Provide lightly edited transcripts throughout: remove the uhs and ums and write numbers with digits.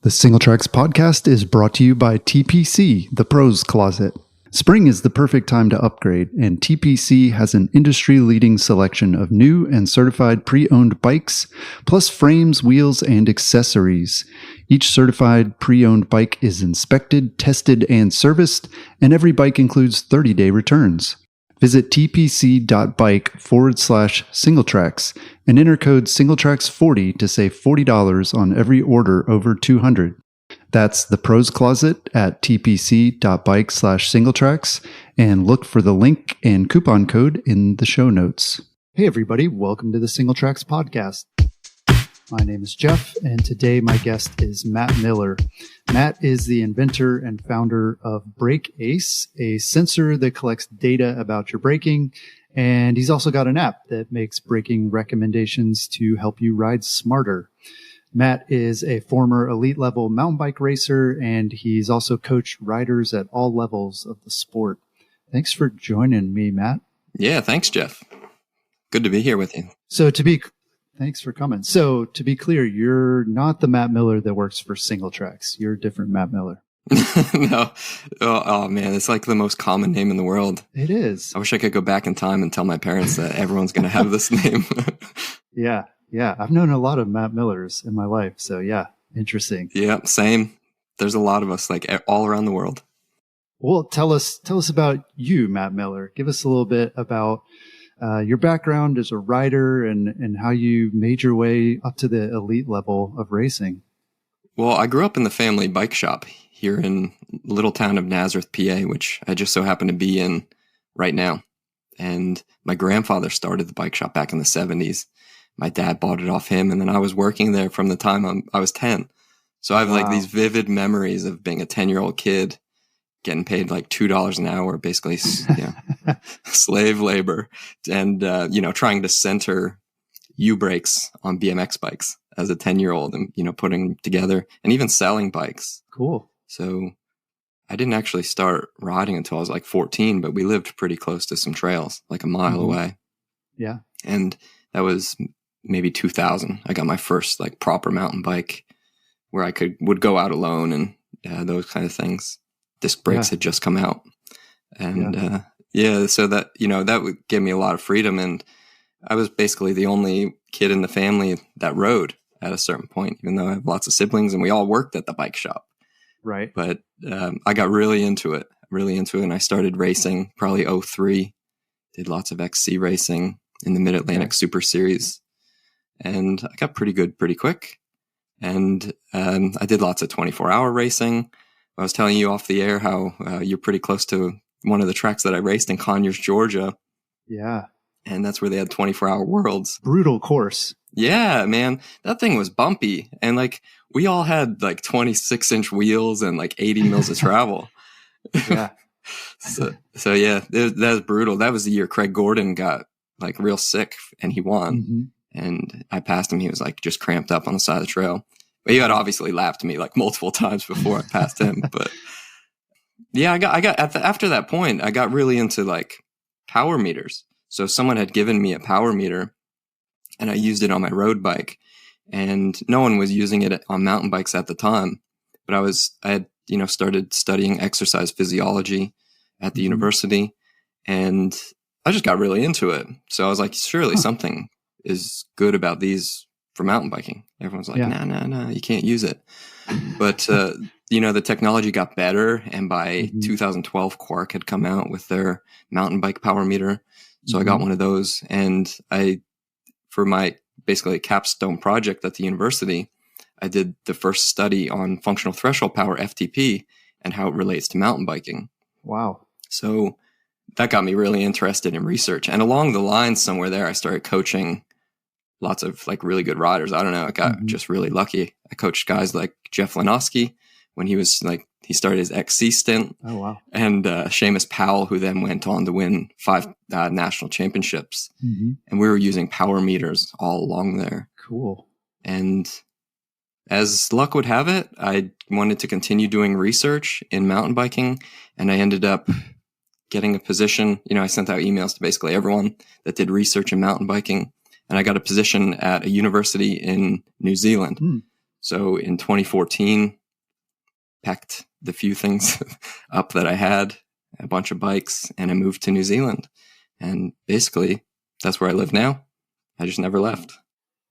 The Single Tracks podcast is brought to you by TPC, the Pros Closet. Spring is the perfect time to upgrade, and TPC has an industry-leading selection of new and certified pre-owned bikes, plus frames, wheels, and accessories. Each certified pre-owned bike is inspected, tested, and serviced, and every bike includes 30-day returns. Visit tpc.bike/singletracks and enter code singletracks40 to save $40 on every order over $200. That's the Pros Closet at tpc.bike/singletracks, and look for the link and coupon code in the show notes. Hey everybody, welcome to the Single Tracks podcast. My name is Jeff, and today my guest is Matt Miller. Matt is the inventor and founder of Brake Ace, a sensor that collects data about your braking, and he's also got an app that makes braking recommendations to help you ride smarter. Matt is a former elite level mountain bike racer, and he's also coached riders at all levels of the sport. Thanks for joining me, Matt. Yeah, thanks, Jeff. Good to be here with you. Thanks for coming. So to be clear, you're not the Matt Miller that works for Single Tracks. You're a different Matt Miller. No. Oh, man, it's like the most common name in the world. It is. I wish I could go back in time and tell my parents that everyone's going to have this name. Yeah. I've known a lot of Matt Millers in my life. So yeah, interesting. Yeah, same. There's a lot of us like all around the world. Well, tell us about you, Matt Miller. Give us a little bit about your background as a rider and how you made your way up to the elite level of racing. Well, I grew up in the family bike shop here in little town of Nazareth, PA, which I just so happen to be in right now. And my grandfather started the bike shop back in the 70s. My dad bought it off him, and then I was working there from the time I was 10. So I have like these vivid memories of being a 10-year-old kid getting paid like $2 an hour, basically, slave labor, and trying to center U-brakes on BMX bikes as a 10-year-old, and putting them together and even selling bikes. Cool. So I didn't actually start riding until I was like 14, but we lived pretty close to some trails, like a mile away. Yeah. And that was maybe 2000. I got my first like proper mountain bike where I would go out alone and those kind of things. Disc brakes had just come out. And so that, that would give me a lot of freedom. And I was basically the only kid in the family that rode at a certain point, even though I have lots of siblings and we all worked at the bike shop. Right. But I got really into it. And I started racing probably 2003, did lots of XC racing in the Mid-Atlantic Super Series. And I got pretty good pretty quick. And I did lots of 24-hour racing. I was telling you off the air how you're pretty close to one of the tracks that I raced in Conyers, Georgia. Yeah. And that's where they had 24-hour worlds. Brutal course. Yeah, man. That thing was bumpy. And like we all had like 26-inch wheels and like 80 mils of travel. Yeah. So yeah, that was brutal. That was the year Craig Gordon got like real sick and he won. Mm-hmm. And I passed him. He was like just cramped up on the side of the trail. But he had obviously lapped me like multiple times before I passed him. But yeah, after that point, I got really into like power meters. So someone had given me a power meter and I used it on my road bike, and no one was using it on mountain bikes at the time. But I had started studying exercise physiology at the university, and I just got really into it. So I was like, surely something is good about these for mountain biking. Everyone's like, no, you can't use it. But, the technology got better. And by 2012, Quark had come out with their mountain bike power meter. So I got one of those. And for my basically capstone project at the university, I did the first study on functional threshold power, FTP, and how it relates to mountain biking. Wow. So that got me really interested in research. And along the line somewhere there, I started coaching lots of like really good riders. I don't know. I got just really lucky. I coached guys like Jeff Lenoski when he started his XC stint. Oh, wow. And Seamus Powell, who then went on to win 5 national championships. Mm-hmm. And we were using power meters all along there. Cool. And as luck would have it, I wanted to continue doing research in mountain biking. And I ended up getting a position. I sent out emails to basically everyone that did research in mountain biking. And I got a position at a university in New Zealand. So in 2014, packed the few things up that I had, a bunch of bikes, and I moved to New Zealand. And basically, that's where I live now. I just never left.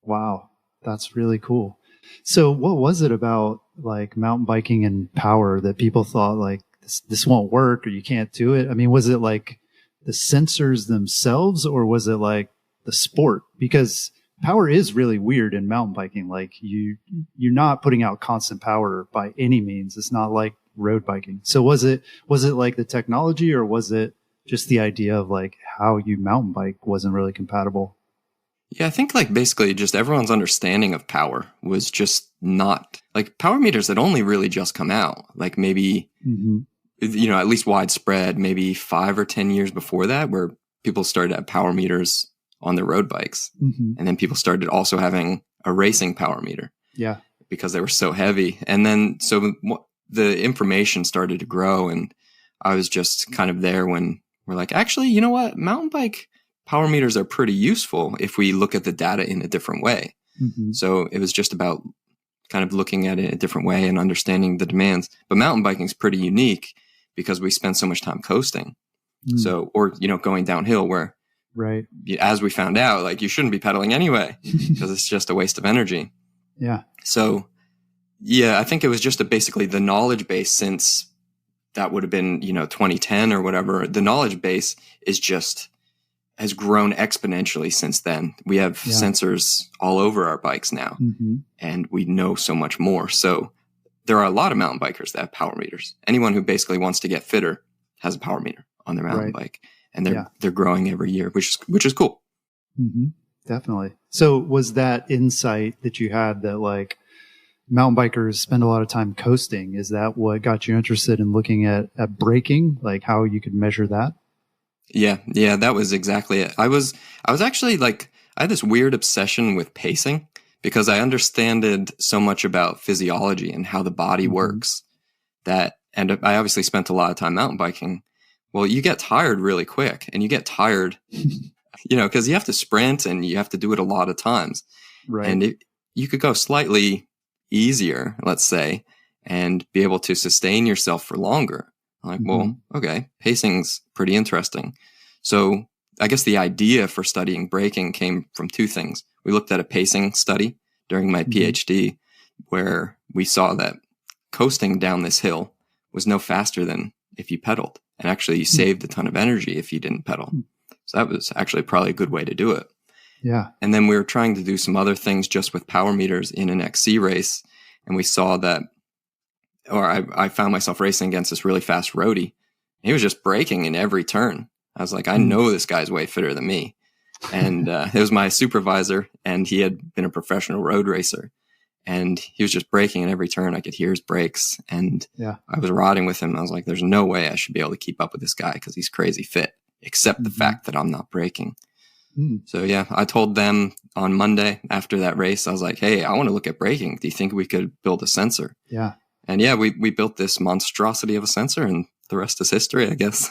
Wow, that's really cool. So what was it about like mountain biking and power that people thought like this won't work or you can't do it? I mean, was it like the sensors themselves or was it like the sport? Because power is really weird in mountain biking. Like you're not putting out constant power by any means. It's not like road biking. So was it like the technology or was it just the idea of like how you mountain bike wasn't really compatible? Yeah, I think like basically just everyone's understanding of power was just not like power meters had only really just come out. Like maybe, at least widespread, maybe 5 or 10 years before that, where people started to have power meters on their road bikes. And then people started also having a racing power meter. Yeah. Because they were so heavy. And then so the information started to grow. And I was just kind of there when we're like, actually, you know what? Mountain bike power meters are pretty useful if we look at the data in a different way. So it was just about kind of looking at it a different way and understanding the demands. But mountain biking is pretty unique because we spend so much time coasting. So, or, going downhill where, right, as we found out, like you shouldn't be pedaling anyway because it's just a waste of energy. Yeah. So, yeah, I think it was just basically the knowledge base since that would have been, 2010 or whatever. The knowledge base has grown exponentially since then. We have sensors all over our bikes now, and we know so much more. So there are a lot of mountain bikers that have power meters. Anyone who basically wants to get fitter has a power meter on their mountain bike, and they're growing every year, which is cool. Definitely. So was that insight that you had that like mountain bikers spend a lot of time coasting? Is that what got you interested in looking at braking, like how you could measure that? Yeah, that was exactly it. I was actually like, I had this weird obsession with pacing because I understood so much about physiology and how the body works and I obviously spent a lot of time mountain biking. Well, you get tired really quick and you get tired, because you have to sprint and you have to do it a lot of times. Right. And you could go slightly easier, let's say, and be able to sustain yourself for longer. Like, well, okay, pacing's pretty interesting. So I guess the idea for studying braking came from two things. We looked at a pacing study during my PhD where we saw that coasting down this hill was no faster than if you pedaled. And actually you saved a ton of energy if you didn't pedal. So that was actually probably a good way to do it. Yeah. And then we were trying to do some other things just with power meters in an XC race. And we saw that, I found myself racing against this really fast roadie. He was just braking in every turn. I was like, I know this guy's way fitter than me. And it was my supervisor, and he had been a professional road racer. And he was just braking in every turn. I could hear his brakes. And I was riding with him. I was like, there's no way I should be able to keep up with this guy because he's crazy fit, except the fact that I'm not braking. So yeah, I told them on Monday after that race, I was like, hey, I want to look at braking. Do you think we could build a sensor? Yeah. And yeah, we built this monstrosity of a sensor, and the rest is history, I guess.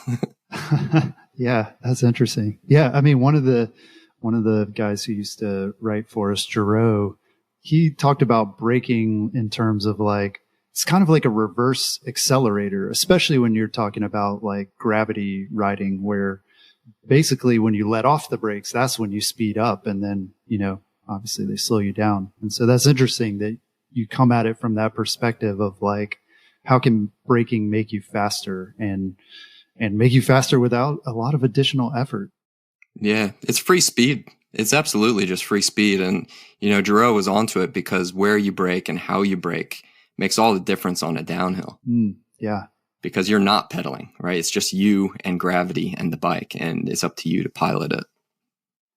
Yeah, that's interesting. Yeah, I mean, one of the guys who used to write for us, Giroux, he talked about braking in terms of like, it's kind of like a reverse accelerator, especially when you're talking about like gravity riding, where basically when you let off the brakes, that's when you speed up, and then, obviously they slow you down. And so that's interesting that you come at it from that perspective of like, how can braking make you faster and make you faster without a lot of additional effort? Yeah, it's free speed. It's absolutely just free speed. And, Giroux was onto it because where you brake and how you brake makes all the difference on a downhill. Yeah. Because you're not pedaling, right? It's just you and gravity and the bike, and it's up to you to pilot it.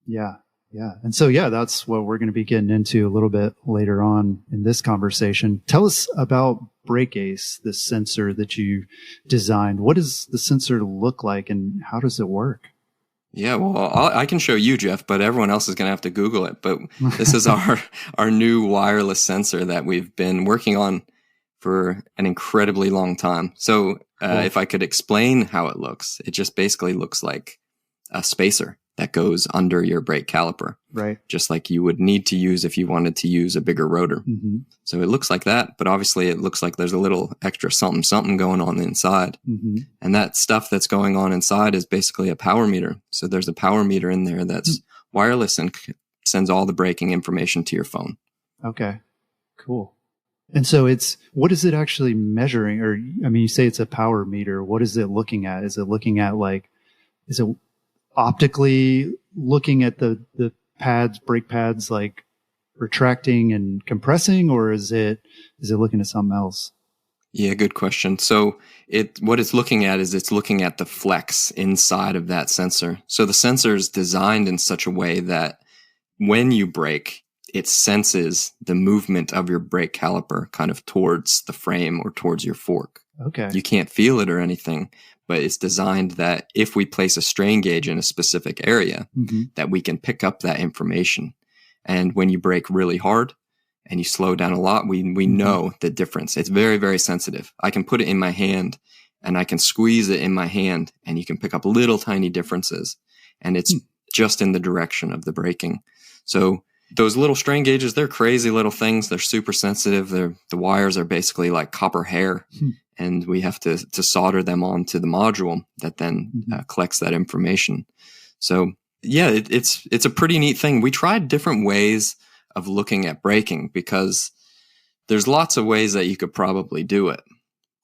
Yeah. Yeah. And so, that's what we're going to be getting into a little bit later on in this conversation. Tell us about BrakeAce, the sensor that you designed. What does the sensor look like and how does it work? Yeah, well, I can show you, Jeff, but everyone else is going to have to Google it. But this is our new wireless sensor that we've been working on for an incredibly long time. So if I could explain how it looks, it just basically looks like a spacer that goes under your brake caliper. Right. Just like you would need to use if you wanted to use a bigger rotor. Mm-hmm. So it looks like that, but obviously it looks like there's a little extra something going on inside. Mm-hmm. And that stuff that's going on inside is basically a power meter. So there's a power meter in there that's wireless and sends all the braking information to your phone. Okay, cool. And so what is it actually measuring? Or, I mean, you say it's a power meter. What is it looking at? Is it looking at is it optically looking at the brake pads, like retracting and compressing, or is it looking at something else? Yeah, good question. So what it's looking at is it's looking at the flex inside of that sensor. So the sensor is designed in such a way that when you brake, it senses the movement of your brake caliper kind of towards the frame or towards your fork. Okay. You can't feel it or anything, but it's designed that if we place a strain gauge in a specific area, that we can pick up that information. And when you brake really hard and you slow down a lot, we know the difference. It's very, very sensitive. I can put it in my hand and I can squeeze it in my hand and you can pick up little tiny differences. And it's just in the direction of the braking. So those little strain gauges, they're crazy little things. They're super sensitive. The wires are basically like copper hair. And we have to solder them onto the module that then collects that information. So yeah, it's a pretty neat thing. We tried different ways of looking at braking because there's lots of ways that you could probably do it.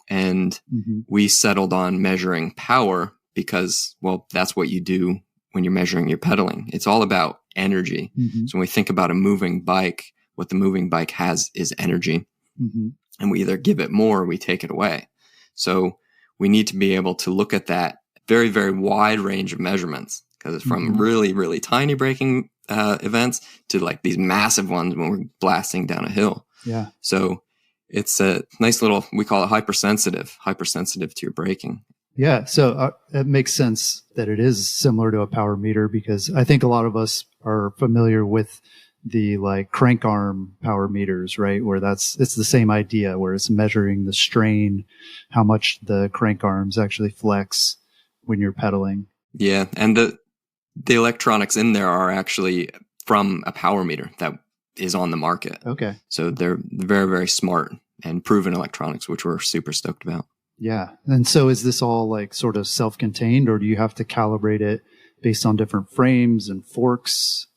And we settled on measuring power because, well, that's what you do when you're measuring your pedaling. It's all about energy. So when we think about a moving bike, what the moving bike has is energy. And we either give it more or we take it away. So we need to be able to look at that very, very wide range of measurements because it's from really, really tiny braking events to like these massive ones when we're blasting down a hill. Yeah. So it's a nice little, we call it hypersensitive to your braking. Yeah. So it makes sense that it is similar to a power meter because I think a lot of us are familiar with the like crank arm power meters, right? Where it's the same idea where it's measuring the strain, how much the crank arms actually flex when you're pedaling. Yeah. And the electronics in there are actually from a power meter that is on the market. Okay. So they're very, very smart and proven electronics, which we're super stoked about. Yeah. And so is this all like sort of self-contained or do you have to calibrate it based on different frames and forks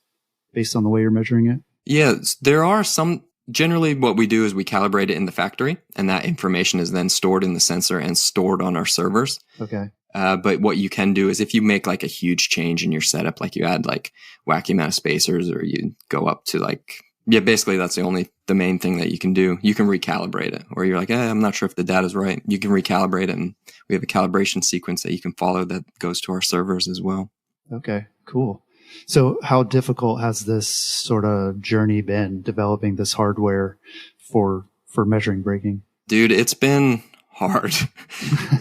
based on the way you're measuring it? Yeah, there are some. Generally, what we do is we calibrate it in the factory and that information is then stored in the sensor and stored on our servers. Okay. But what you can do is if you make like a huge change in your setup, like you add like wacky amount of spacers or you go up to like, yeah, basically that's the main thing that you can do. You can recalibrate it or you're like, I'm not sure if the data's right. You can recalibrate it and we have a calibration sequence that you can follow that goes to our servers as well. Okay, cool. So how difficult has this sort of journey been developing this hardware for measuring braking? Dude, it's been hard.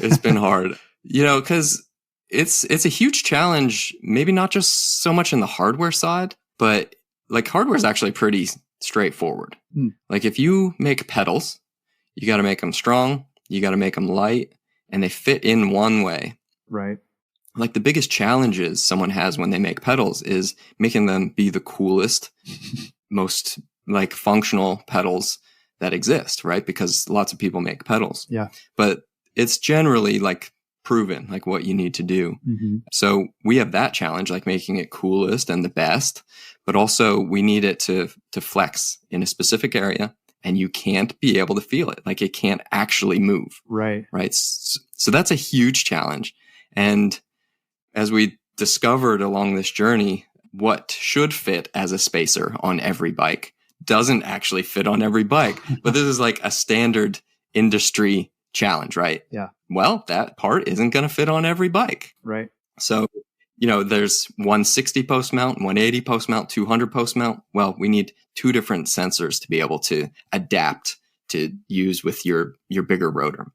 It's been hard. You know, because it's a huge challenge, maybe not just so much in the hardware side, but like hardware is actually pretty straightforward. Like if you make pedals, you got to make them strong, you got to make them light, and they fit in one way. Right. Like the biggest challenges someone has when they make pedals is making them be the coolest, most like functional pedals that exist, right? Because lots of people make pedals. Yeah. But it's generally like proven like what you need to do. So we have that challenge, like making it coolest and the best, but also we need it to flex in a specific area and you can't be able to feel it. Like it can't actually move. Right. Right. So that's a huge challenge. And as we discovered along this journey, what should fit as a spacer on every bike doesn't actually fit on every bike. But this is like a standard industry challenge, right? Yeah. Well, that part isn't going to fit on every bike. Right. So, you know, there's 160 post mount, 180 post mount, 200 post mount. Well, we need two different sensors to be able to adapt to use with your bigger rotor.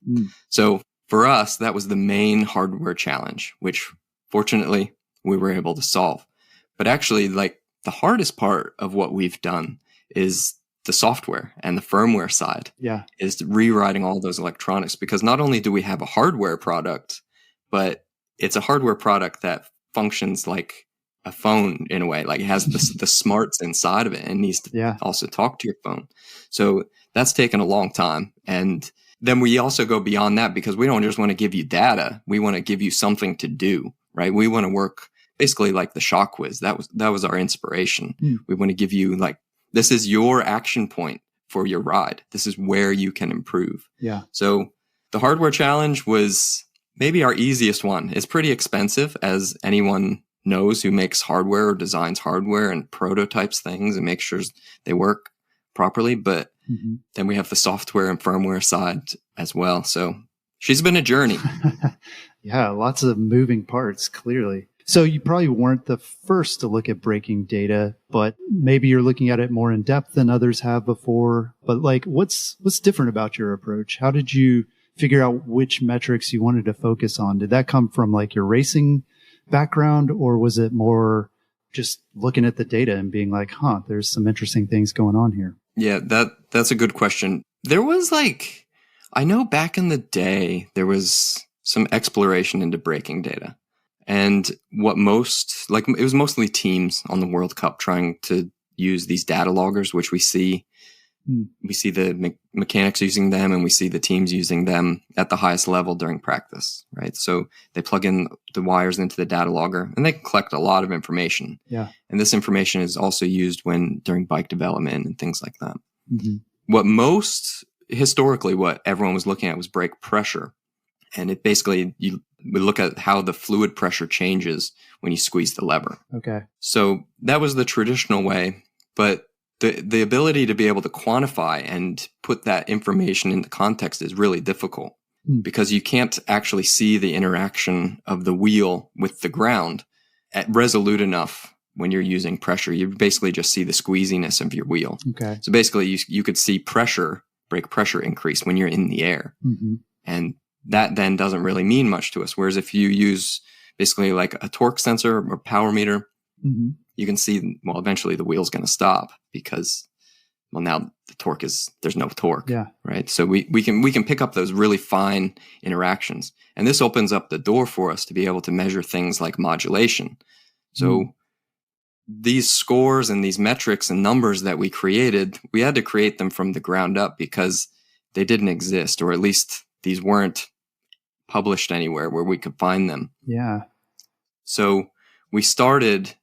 So for us, that was the main hardware challenge, which fortunately we were able to solve. But actually, like the hardest part of what we've done is the software and the firmware side. Yeah. Is rewriting all those electronics, because not only do we have a hardware product, but it's a hardware product that functions like a phone in a way, like it has the smarts inside of it and needs to also talk to your phone. So that's taken a long time. And then we also go beyond that because we don't just want to give you data. We want to give you something to do, right? We want to work basically like the shock quiz. That was our inspiration. We want to give you like, this is your action point for your ride. This is where you can improve. Yeah. So the hardware challenge was maybe our easiest one. It's pretty expensive, as anyone knows who makes hardware or designs hardware and prototypes things and makes sure they work properly. But then we have the software and firmware side as well. So she's been a journey. Yeah, lots of moving parts, clearly. So you probably weren't the first to look at braking data, but maybe you're looking at it more in depth than others have before. But like, what's different about your approach? How did you figure out which metrics you wanted to focus on? Did that come from like your racing background, or was it more just looking at the data and being like, there's some interesting things going on here? Yeah, that's a good question. There was like, I know back in the day, there was some exploration into braking data. And it was mostly teams on the World Cup trying to use these data loggers, which we see. We see the mechanics using them, and we see the teams using them at the highest level during practice, right? So they plug in the wires into the data logger, and they can collect a lot of information. Yeah. And this information is also used during bike development and things like that. Historically, what everyone was looking at was brake pressure. And it basically, we look at how the fluid pressure changes when you squeeze the lever. Okay. So that was the traditional way, but the ability to be able to quantify and put that information into context is really difficult because you can't actually see the interaction of the wheel with the ground at resolute enough when you're using pressure. You basically just see the squeeziness of your wheel. Okay. So basically you could see brake pressure increase when you're in the air. And that then doesn't really mean much to us. Whereas if you use basically like a torque sensor or power meter, you can see, well, eventually the wheel's going to stop because, well, now the torque there's no torque, right? So we can pick up those really fine interactions. And this opens up the door for us to be able to measure things like modulation. So these scores and these metrics and numbers that we created, we had to create them from the ground up because they didn't exist, or at least these weren't published anywhere where we could find them. Yeah. So we started,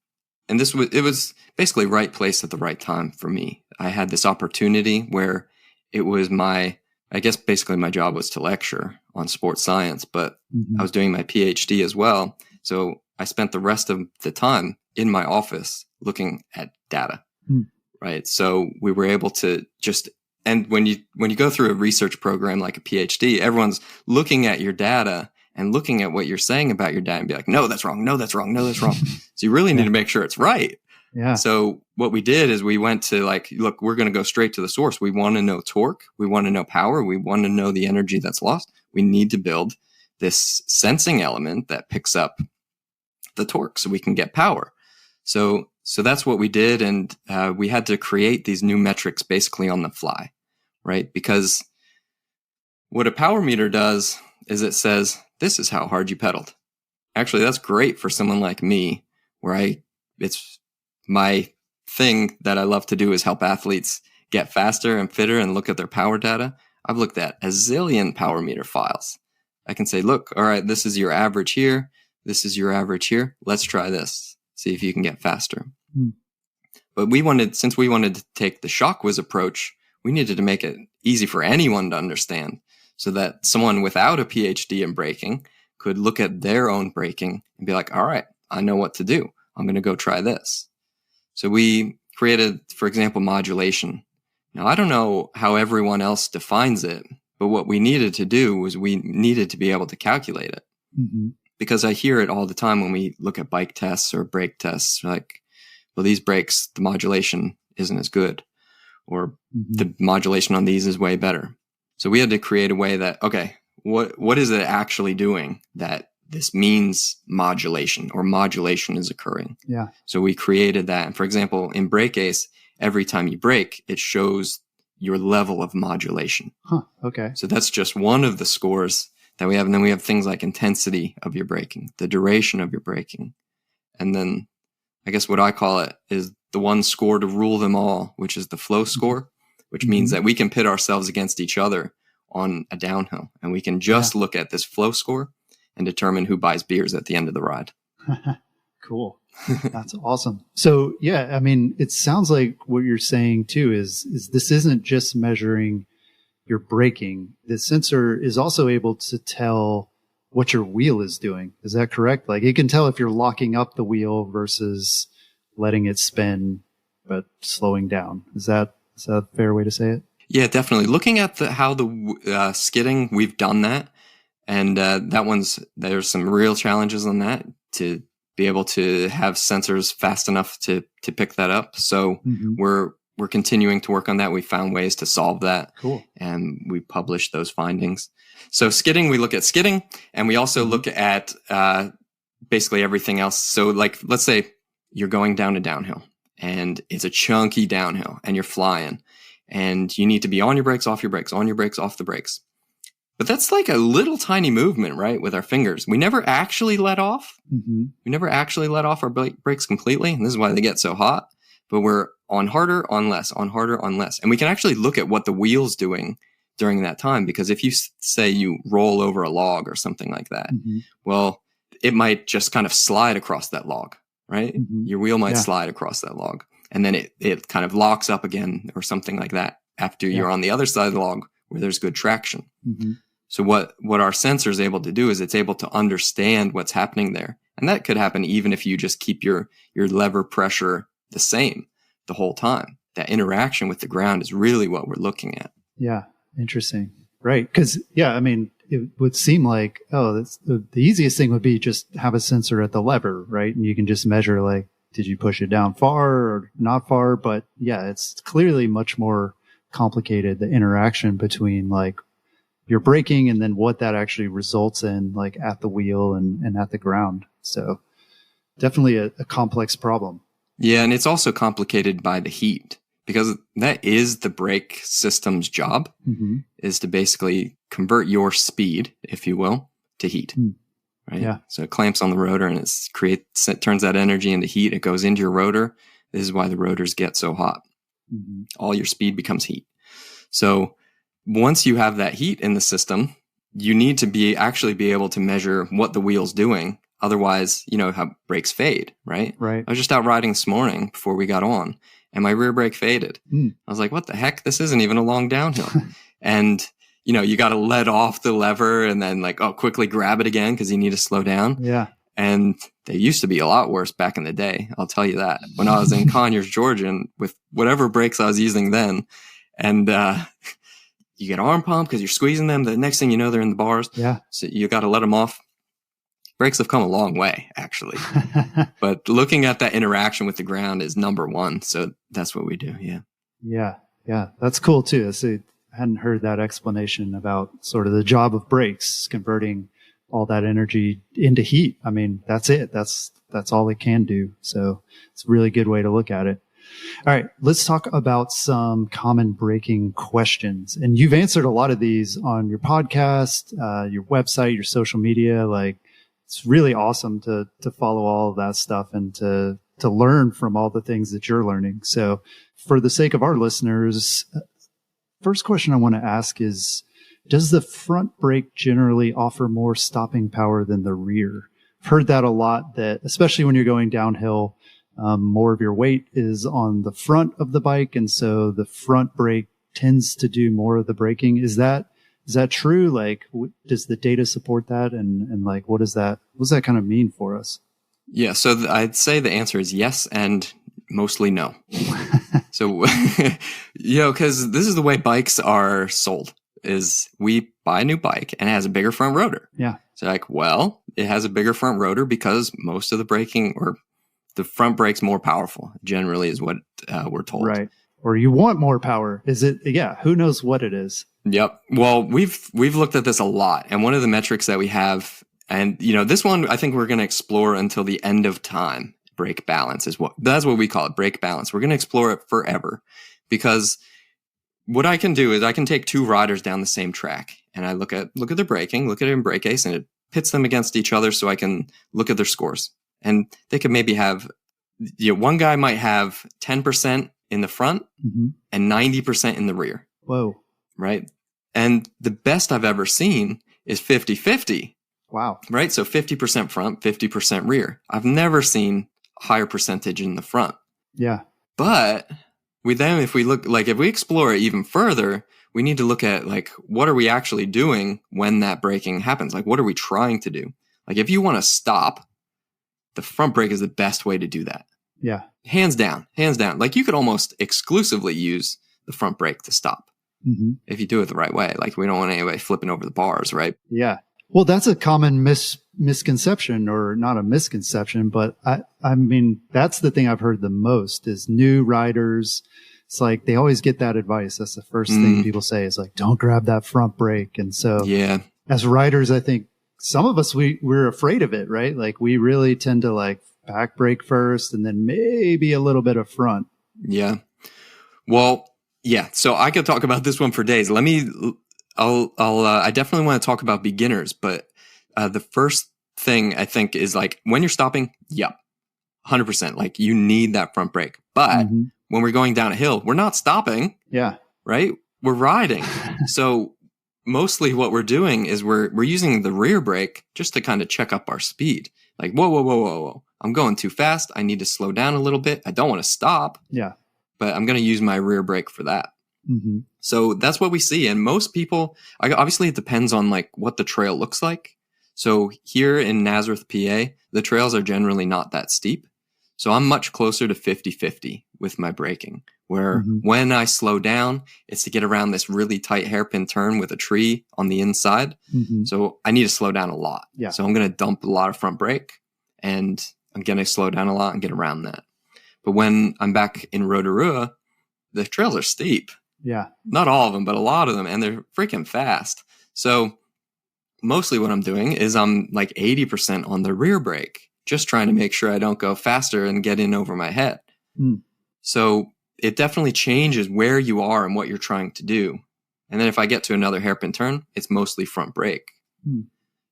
and it was basically right place at the right time for me. I had this opportunity where it was I guess basically my job was to lecture on sports science, but I was doing my PhD as well. So I spent the rest of the time in my office looking at data, right? So we were able to and when you go through a research program like a PhD, everyone's looking at your data and looking at what you're saying about your data and be like, no, that's wrong. No, that's wrong. No, that's wrong. So you really need to make sure it's right. Yeah. So what we did is we went to like, look, we're going to go straight to the source. We want to know torque. We want to know power. We want to know the energy that's lost. We need to build this sensing element that picks up the torque so we can get power. So that's what we did. And we had to create these new metrics basically on the fly, right? Because what a power meter does is it says, this is how hard you pedaled. Actually, that's great for someone like me, where it's my thing that I love to do is help athletes get faster and fitter and look at their power data. I've looked at a zillion power meter files. I can say, look, all right, this is your average here. This is your average here. Let's try this. See if you can get faster. But since we wanted to take the shock whiz approach, we needed to make it easy for anyone to understand so that someone without a PhD in braking could look at their own braking and be like, all right, I know what to do. I'm going to go try this. So we created, for example, modulation. Now, I don't know how everyone else defines it, but what we needed to do was we needed to be able to calculate it. Because I hear it all the time when we look at bike tests or brake tests, like, well, these brakes, the modulation isn't as good, or the modulation on these is way better. So we had to create a way that, okay, what is it actually doing that this means modulation, or modulation is occurring? Yeah. So we created that. And for example, in BrakeAce, every time you brake, it shows your level of modulation. Okay. So that's just one of the scores that we have. And then we have things like intensity of your braking, the duration of your braking, And then I guess what I call it is the one score to rule them all, which is the flow score, which means that we can pit ourselves against each other on a downhill. And we can just look at this flow score and determine who buys beers at the end of the ride. Cool. That's awesome. So yeah, I mean, it sounds like what you're saying too is this isn't just measuring your braking. The sensor is also able to tell what your wheel is doing. Is that correct? Like it can tell if you're locking up the wheel versus letting it spin, but slowing down. Is that a fair way to say it? Yeah, definitely. Looking at how the skidding, we've done that. And there's some real challenges on that to be able to have sensors fast enough to pick that up. So we're continuing to work on that. We found ways to solve that. Cool. And we published those findings. So skidding, we look at skidding, and we also look at basically everything else. So like, let's say you're going down a downhill and it's a chunky downhill and you're flying and you need to be on your brakes, off your brakes, on your brakes, off the brakes. But that's like a little tiny movement, right? With our fingers. We never actually let off. We never actually let off our brakes completely. And this is why they get so hot. But we're on harder, on less, on harder, on less. And we can actually look at what the wheel's doing during that time. Because if you say you roll over a log or something like that, well, it might just kind of slide across that log, right? Your wheel might slide across that log. And then it kind of locks up again or something like that after you're on the other side of the log where there's good traction. So what our sensor is able to do is it's able to understand what's happening there. And that could happen even if you just keep your lever pressure the same the whole time. That interaction with the ground is really what we're looking at. Yeah. Interesting. Right. Because, I mean, it would seem like, that's the easiest thing would be just have a sensor at the lever, right? And you can just measure like, did you push it down far or not far? But yeah, it's clearly much more complicated, the interaction between like your braking and then what that actually results in like at the wheel and at the ground. So definitely a complex problem. Yeah. And it's also complicated by the heat because that is the brake system's job is to basically convert your speed, if you will, to heat. Right. Yeah. So it clamps on the rotor and it turns that energy into heat. It goes into your rotor. This is why the rotors get so hot. All your speed becomes heat. So once you have that heat in the system, you need to actually be able to measure what the wheel's doing. Otherwise, how brakes fade, right? Right. I was just out riding this morning before we got on and my rear brake faded. I was like, what the heck? This isn't even a long downhill. And, you got to let off the lever and then like, quickly grab it again because you need to slow down. Yeah. And they used to be a lot worse back in the day. I'll tell you that. When I was in Conyers, Georgia, and with whatever brakes I was using then, and you get arm pump because you're squeezing them. The next thing you know, they're in the bars. Yeah. So you got to let them off. Brakes have come a long way, actually. But looking at that interaction with the ground is number one. So that's what we do. Yeah. Yeah. Yeah. That's cool too. I hadn't heard that explanation about sort of the job of brakes, converting all that energy into heat. I mean, that's it. That's all it can do. So it's a really good way to look at it. All right, let's talk about some common braking questions. And you've answered a lot of these on your podcast, your website, your social media. Like, it's really awesome to follow all of that stuff and to learn from all the things that you're learning. So for the sake of our listeners, first question I want to ask is, does the front brake generally offer more stopping power than the rear? I've heard that a lot, that especially when you're going downhill, more of your weight is on the front of the bike. And so the front brake tends to do more of the braking. Is that true? Like, does the data support that? And like, what does that kind of mean for us? Yeah. So I'd say the answer is yes. And mostly no. So, cause this is the way bikes are sold is we buy a new bike and it has a bigger front rotor. Yeah. So like, well, it has a bigger front rotor because most of the braking or the front brake's more powerful generally is what we're told. Right. Or you want more power. Is it? Yeah. Who knows what it is? Yep. Well, we've looked at this a lot. And one of the metrics that we have, and this one I think we're going to explore until the end of time. Brake balance that's what we call it. Brake balance. We're going to explore it forever because what I can do is I can take two riders down the same track and I look at their braking, look at it in brake ace, and it pits them against each other so I can look at their scores. And they could maybe have, one guy might have 10% in the front and 90% in the rear. Whoa. Right. And the best I've ever seen is 50-50. Wow. Right. So 50% front, 50% rear. I've never seen a higher percentage in the front. Yeah. But if we explore it even further, we need to look at like, what are we actually doing when that braking happens? Like, what are we trying to do? Like, if you want to stop, the front brake is the best way to do that. Yeah. Hands down. Like, you could almost exclusively use the front brake to stop if you do it the right way. Like, we don't want anybody flipping over the bars, right? Yeah. Well, that's a common misconception, or not a misconception, but I mean, that's the thing I've heard the most is new riders. It's like they always get that advice. That's the first thing people say is like, don't grab that front brake. And so as riders, I think some of us, we're afraid of it, right? Like we really tend to like back brake first and then maybe a little bit of front. Yeah. Well, yeah. So I could talk about this one for days. I definitely want to talk about beginners, but the first thing I think is like when you're stopping, 100%. Like you need that front brake. But when we're going down a hill, we're not stopping. Yeah. Right? We're riding. So mostly what we're doing is we're using the rear brake just to kind of check up our speed. Like, whoa. I'm going too fast. I need to slow down a little bit. I don't want to stop. Yeah. But I'm going to use my rear brake for that. So that's what we see. And most people, obviously it depends on like what the trail looks like. So here in Nazareth, PA, the trails are generally not that steep. So I'm much closer to 50-50 with my braking, where when I slow down, it's to get around this really tight hairpin turn with a tree on the inside. So I need to slow down a lot. Yeah. So I'm going to dump a lot of front brake and I'm going to slow down a lot and get around that. But when I'm back in Rotorua, the trails are steep. Yeah. Not all of them, but a lot of them. And they're freaking fast. So mostly what I'm doing is I'm like 80% on the rear brake, just trying to make sure I don't go faster and get in over my head. So it definitely changes where you are and what you're trying to do. And then if I get to another hairpin turn, it's mostly front brake.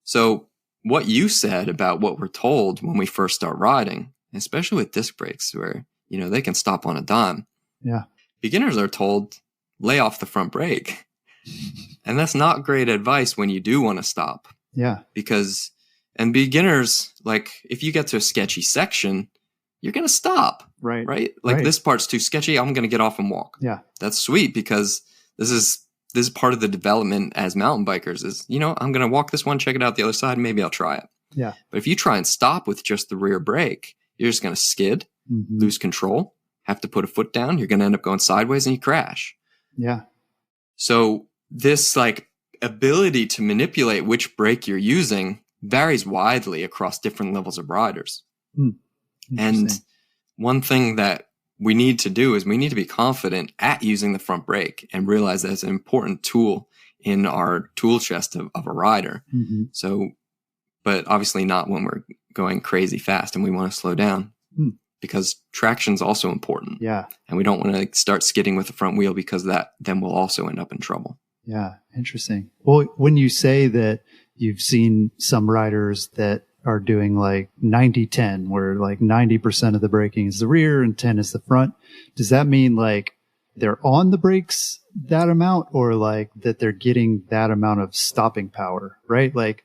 So what you said about what we're told when we first start riding, especially with disc brakes where, they can stop on a dime. Yeah. Beginners are told, lay off the front brake. And that's not great advice when you do want to stop. Yeah. And beginners, like if you get to a sketchy section, you're going to stop. Right. Like this part's too sketchy. I'm going to get off and walk. Yeah. That's sweet because this is part of the development as mountain bikers is, I'm going to walk this one, check it out the other side. Maybe I'll try it. Yeah. But if you try and stop with just the rear brake, you're just going to skid, lose control, have to put a foot down. You're going to end up going sideways and you crash. Yeah. So this like ability to manipulate which brake you're using varies widely across different levels of riders. And one thing that we need to do is we need to be confident at using the front brake and realize that it's an important tool in our tool chest of a rider. So, but obviously not when we're going crazy fast and we want to slow down because traction is also important. Yeah. And we don't want to start skidding with the front wheel because then we'll also end up in trouble. Yeah. Interesting. Well, when you say that you've seen some riders that are doing like 90-10, where like 90% of the braking is the rear and 10 is the front, does that mean like they're on the brakes that amount or like that they're getting that amount of stopping power, right? Like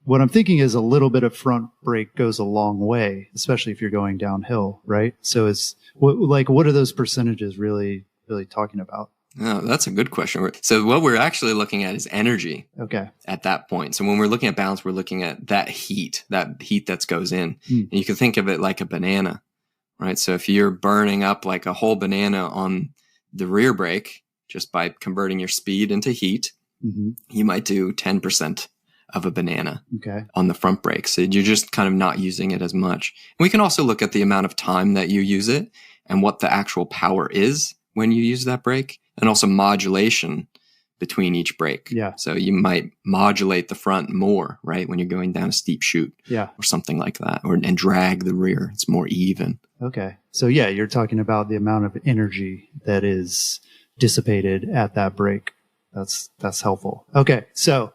what I'm thinking is a little bit of front brake goes a long way, especially if you're going downhill, right? So what are those percentages really talking about? Oh, that's a good question. So what we're actually looking at is energy. Okay. At that point. So when we're looking at balance, we're looking at that heat that goes in. And you can think of it like a banana, right? So if you're burning up like a whole banana on the rear brake, just by converting your speed into heat, you might do 10% of a banana on the front brake. So you're just kind of not using it as much. And we can also look at the amount of time that you use it and what the actual power is when you use that brake, and also modulation between each brake. Yeah. So you might modulate the front more, right? When you're going down a steep chute or something like that, and drag the rear. It's more even. Okay. So yeah, you're talking about the amount of energy that is dissipated at that brake. That's helpful. Okay. So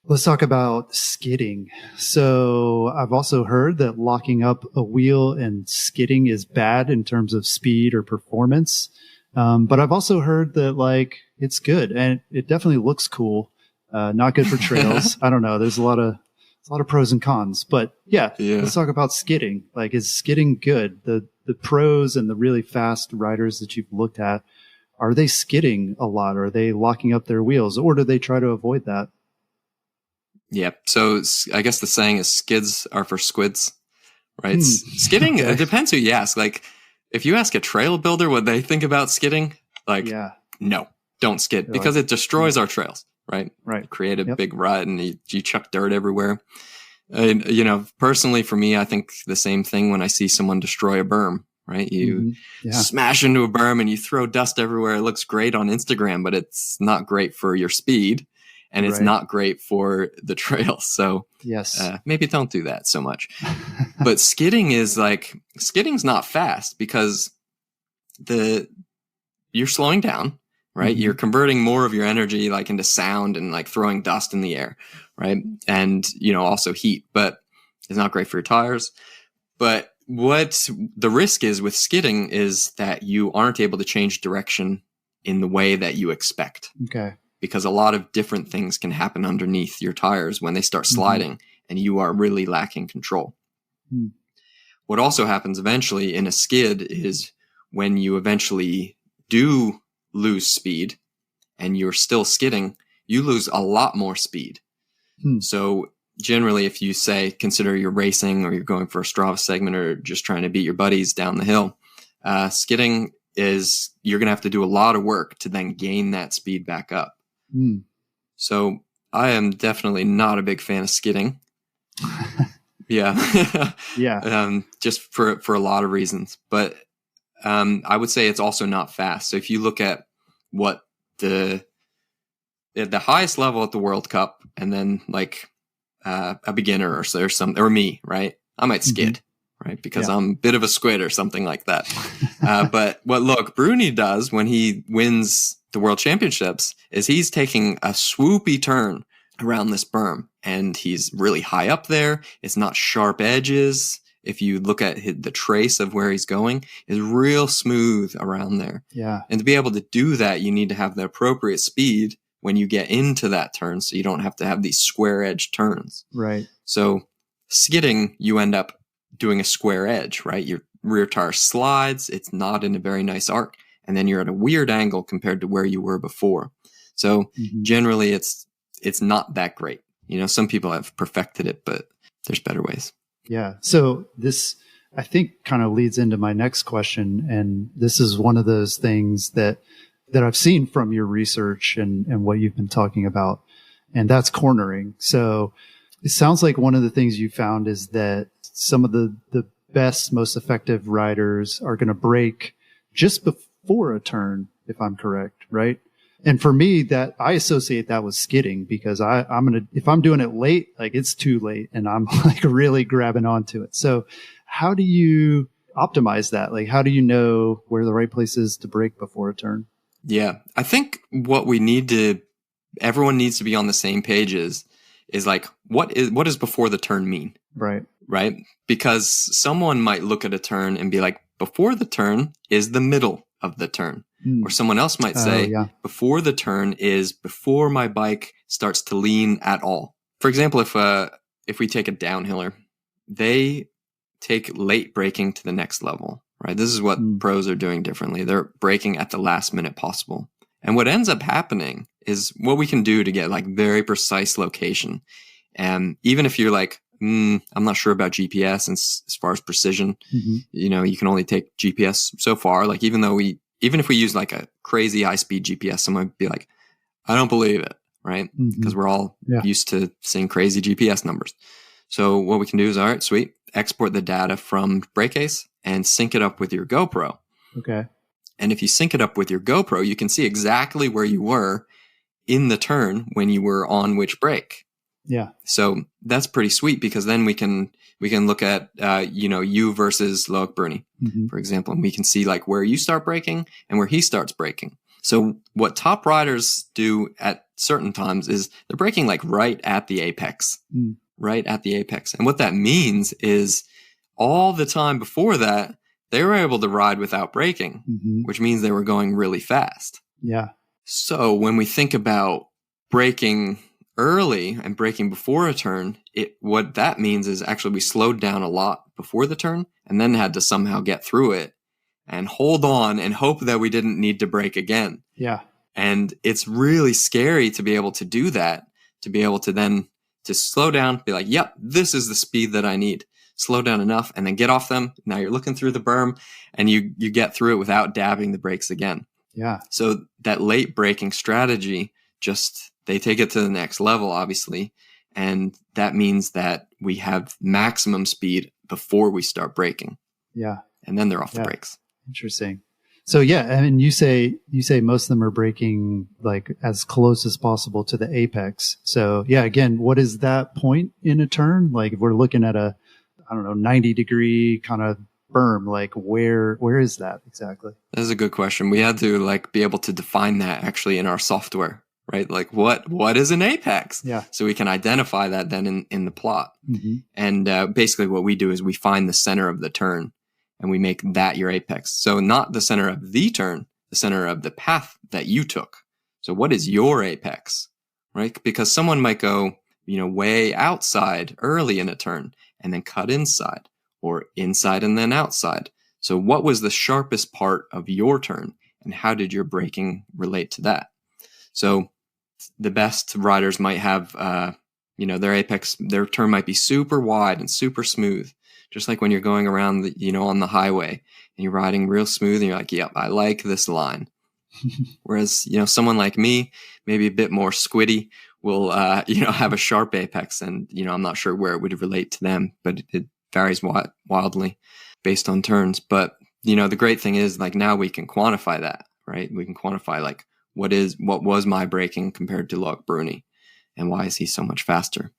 Let's talk about skidding. So I've also heard that locking up a wheel and skidding is bad in terms of speed or performance. But I've also heard that like it's good and it definitely looks cool. Not good for trails. I don't know. There's a lot of pros and cons, but yeah, let's talk about skidding. Like, is skidding good? The pros and the really fast riders that you've looked at, are they skidding a lot? Are they locking up their wheels, or do they try to avoid that? Yeah. So I guess the saying is skids are for squids, right? Skidding, okay. It depends who you ask. Like if you ask a trail builder what they think about skidding, like, no, don't skid because it destroys our trails, right? Right. You create a big rut and you chuck dirt everywhere. And, personally for me, I think the same thing when I see someone destroy a berm, right? You smash into a berm and you throw dust everywhere. It looks great on Instagram, but it's not great for your speed. And it's not great for the trail. So maybe don't do that so much. But skidding's not fast because you're slowing down, right? Mm-hmm. You're converting more of your energy like into sound and like throwing dust in the air, right? And, also heat, but it's not great for your tires. But what the risk is with skidding is that you aren't able to change direction in the way that you expect. Okay. Because a lot of different things can happen underneath your tires when they start sliding and you are really lacking control. Mm. What also happens eventually in a skid is when you eventually do lose speed and you're still skidding, you lose a lot more speed. Mm. So generally, if you consider you're racing or you're going for a Strava segment or just trying to beat your buddies down the hill, skidding is you're going to have to do a lot of work to then gain that speed back up. Mm. So I am definitely not a big fan of skidding. Just for a lot of reasons. But I would say it's also not fast. So if you look at what the highest level at the World Cup, and then like a beginner or me, right? I might skid. Right, because I'm a bit of a squid or something like that. But what Bruni does when he wins the World Championships is he's taking a swoopy turn around this berm, and he's really high up there. It's not sharp edges. If you look at the trace of where he's going, is real smooth around there. Yeah, and to be able to do that, you need to have the appropriate speed when you get into that turn, so you don't have to have these square edge turns. Right. So skidding, you end up doing a square edge, right? Your rear tire slides. It's not in a very nice arc. And then you're at a weird angle compared to where you were before. So generally it's not that great. Some people have perfected it, but there's better ways. Yeah. So this, I think, kind of leads into my next question. And this is one of those things that I've seen from your research and what you've been talking about. And that's cornering. So it sounds like one of the things you found is that some of the best, most effective riders are going to brake just before a turn, if I'm correct, right? And for me, that I associate that with skidding because if I'm doing it late, like it's too late and I'm like really grabbing onto it. So how do you optimize that? Like, how do you know where the right place is to brake before a turn? Yeah, I think what everyone needs to be on the same page is like, what does before the turn mean? Right. Because someone might look at a turn and be like, before the turn is the middle of the turn. Or someone else might say, before the turn is before my bike starts to lean at all. For example, if we take a downhiller, they take late braking to the next level, right? This is what pros are doing differently. They're braking at the last minute possible. And what ends up happening is what we can do to get like very precise location. And even if you're like, I'm not sure about GPS and as far as precision, you can only take GPS so far. Like even if we use like a crazy high speed GPS, someone would be like, I don't believe it. Right. Because we're all used to seeing crazy GPS numbers. So what we can do is, all right, sweet. Export the data from Breakcase and sync it up with your GoPro. Okay. And if you sync it up with your GoPro, you can see exactly where you were in the turn when you were on which brake. Yeah. So that's pretty sweet because then we can look at, you versus Loic Bruni, for example, and we can see like where you start braking and where he starts braking. So what top riders do at certain times is they're braking like right at the apex, right at the apex. And what that means is all the time before that, they were able to ride without braking, which means they were going really fast. Yeah. So when we think about braking early and braking before a turn, what that means is actually we slowed down a lot before the turn and then had to somehow get through it and hold on and hope that we didn't need to brake again. Yeah. And it's really scary to be able to do that, to be able to then to slow down, be like, yep, this is the speed that I need. Slow down enough and then get off them. Now you're looking through the berm and you get through it without dabbing the brakes again. Yeah. So that late braking strategy, they take it to the next level, obviously. And that means that we have maximum speed before we start braking. Yeah. And then they're off the brakes. Interesting. So yeah, I mean, you say most of them are braking like as close as possible to the apex. So yeah, again, what is that point in a turn? Like if we're looking at 90-degree kind of berm, like where is that exactly? That's a good question. We had to like be able to define that actually in our software, right? Like what is an apex? Yeah. So we can identify that then in the plot. And basically what we do is we find the center of the turn and we make that your apex. So not the center of the turn, the center of the path that you took. So what is your apex, right? Because someone might go, way outside early in a turn and then cut inside, or inside and then outside. So what was the sharpest part of your turn and how did your braking relate to that? So the best riders might have, their apex, their turn might be super wide and super smooth. Just like when you're going around, on the highway and you're riding real smooth and you're like, yep, I like this line. Whereas, someone like me, maybe a bit more squiddy, will, have a sharp apex. And, I'm not sure where it would relate to them, but it varies wildly based on turns. But, the great thing is like now we can quantify that, right? We can quantify like what was my braking compared to Locke Bruni and why is he so much faster?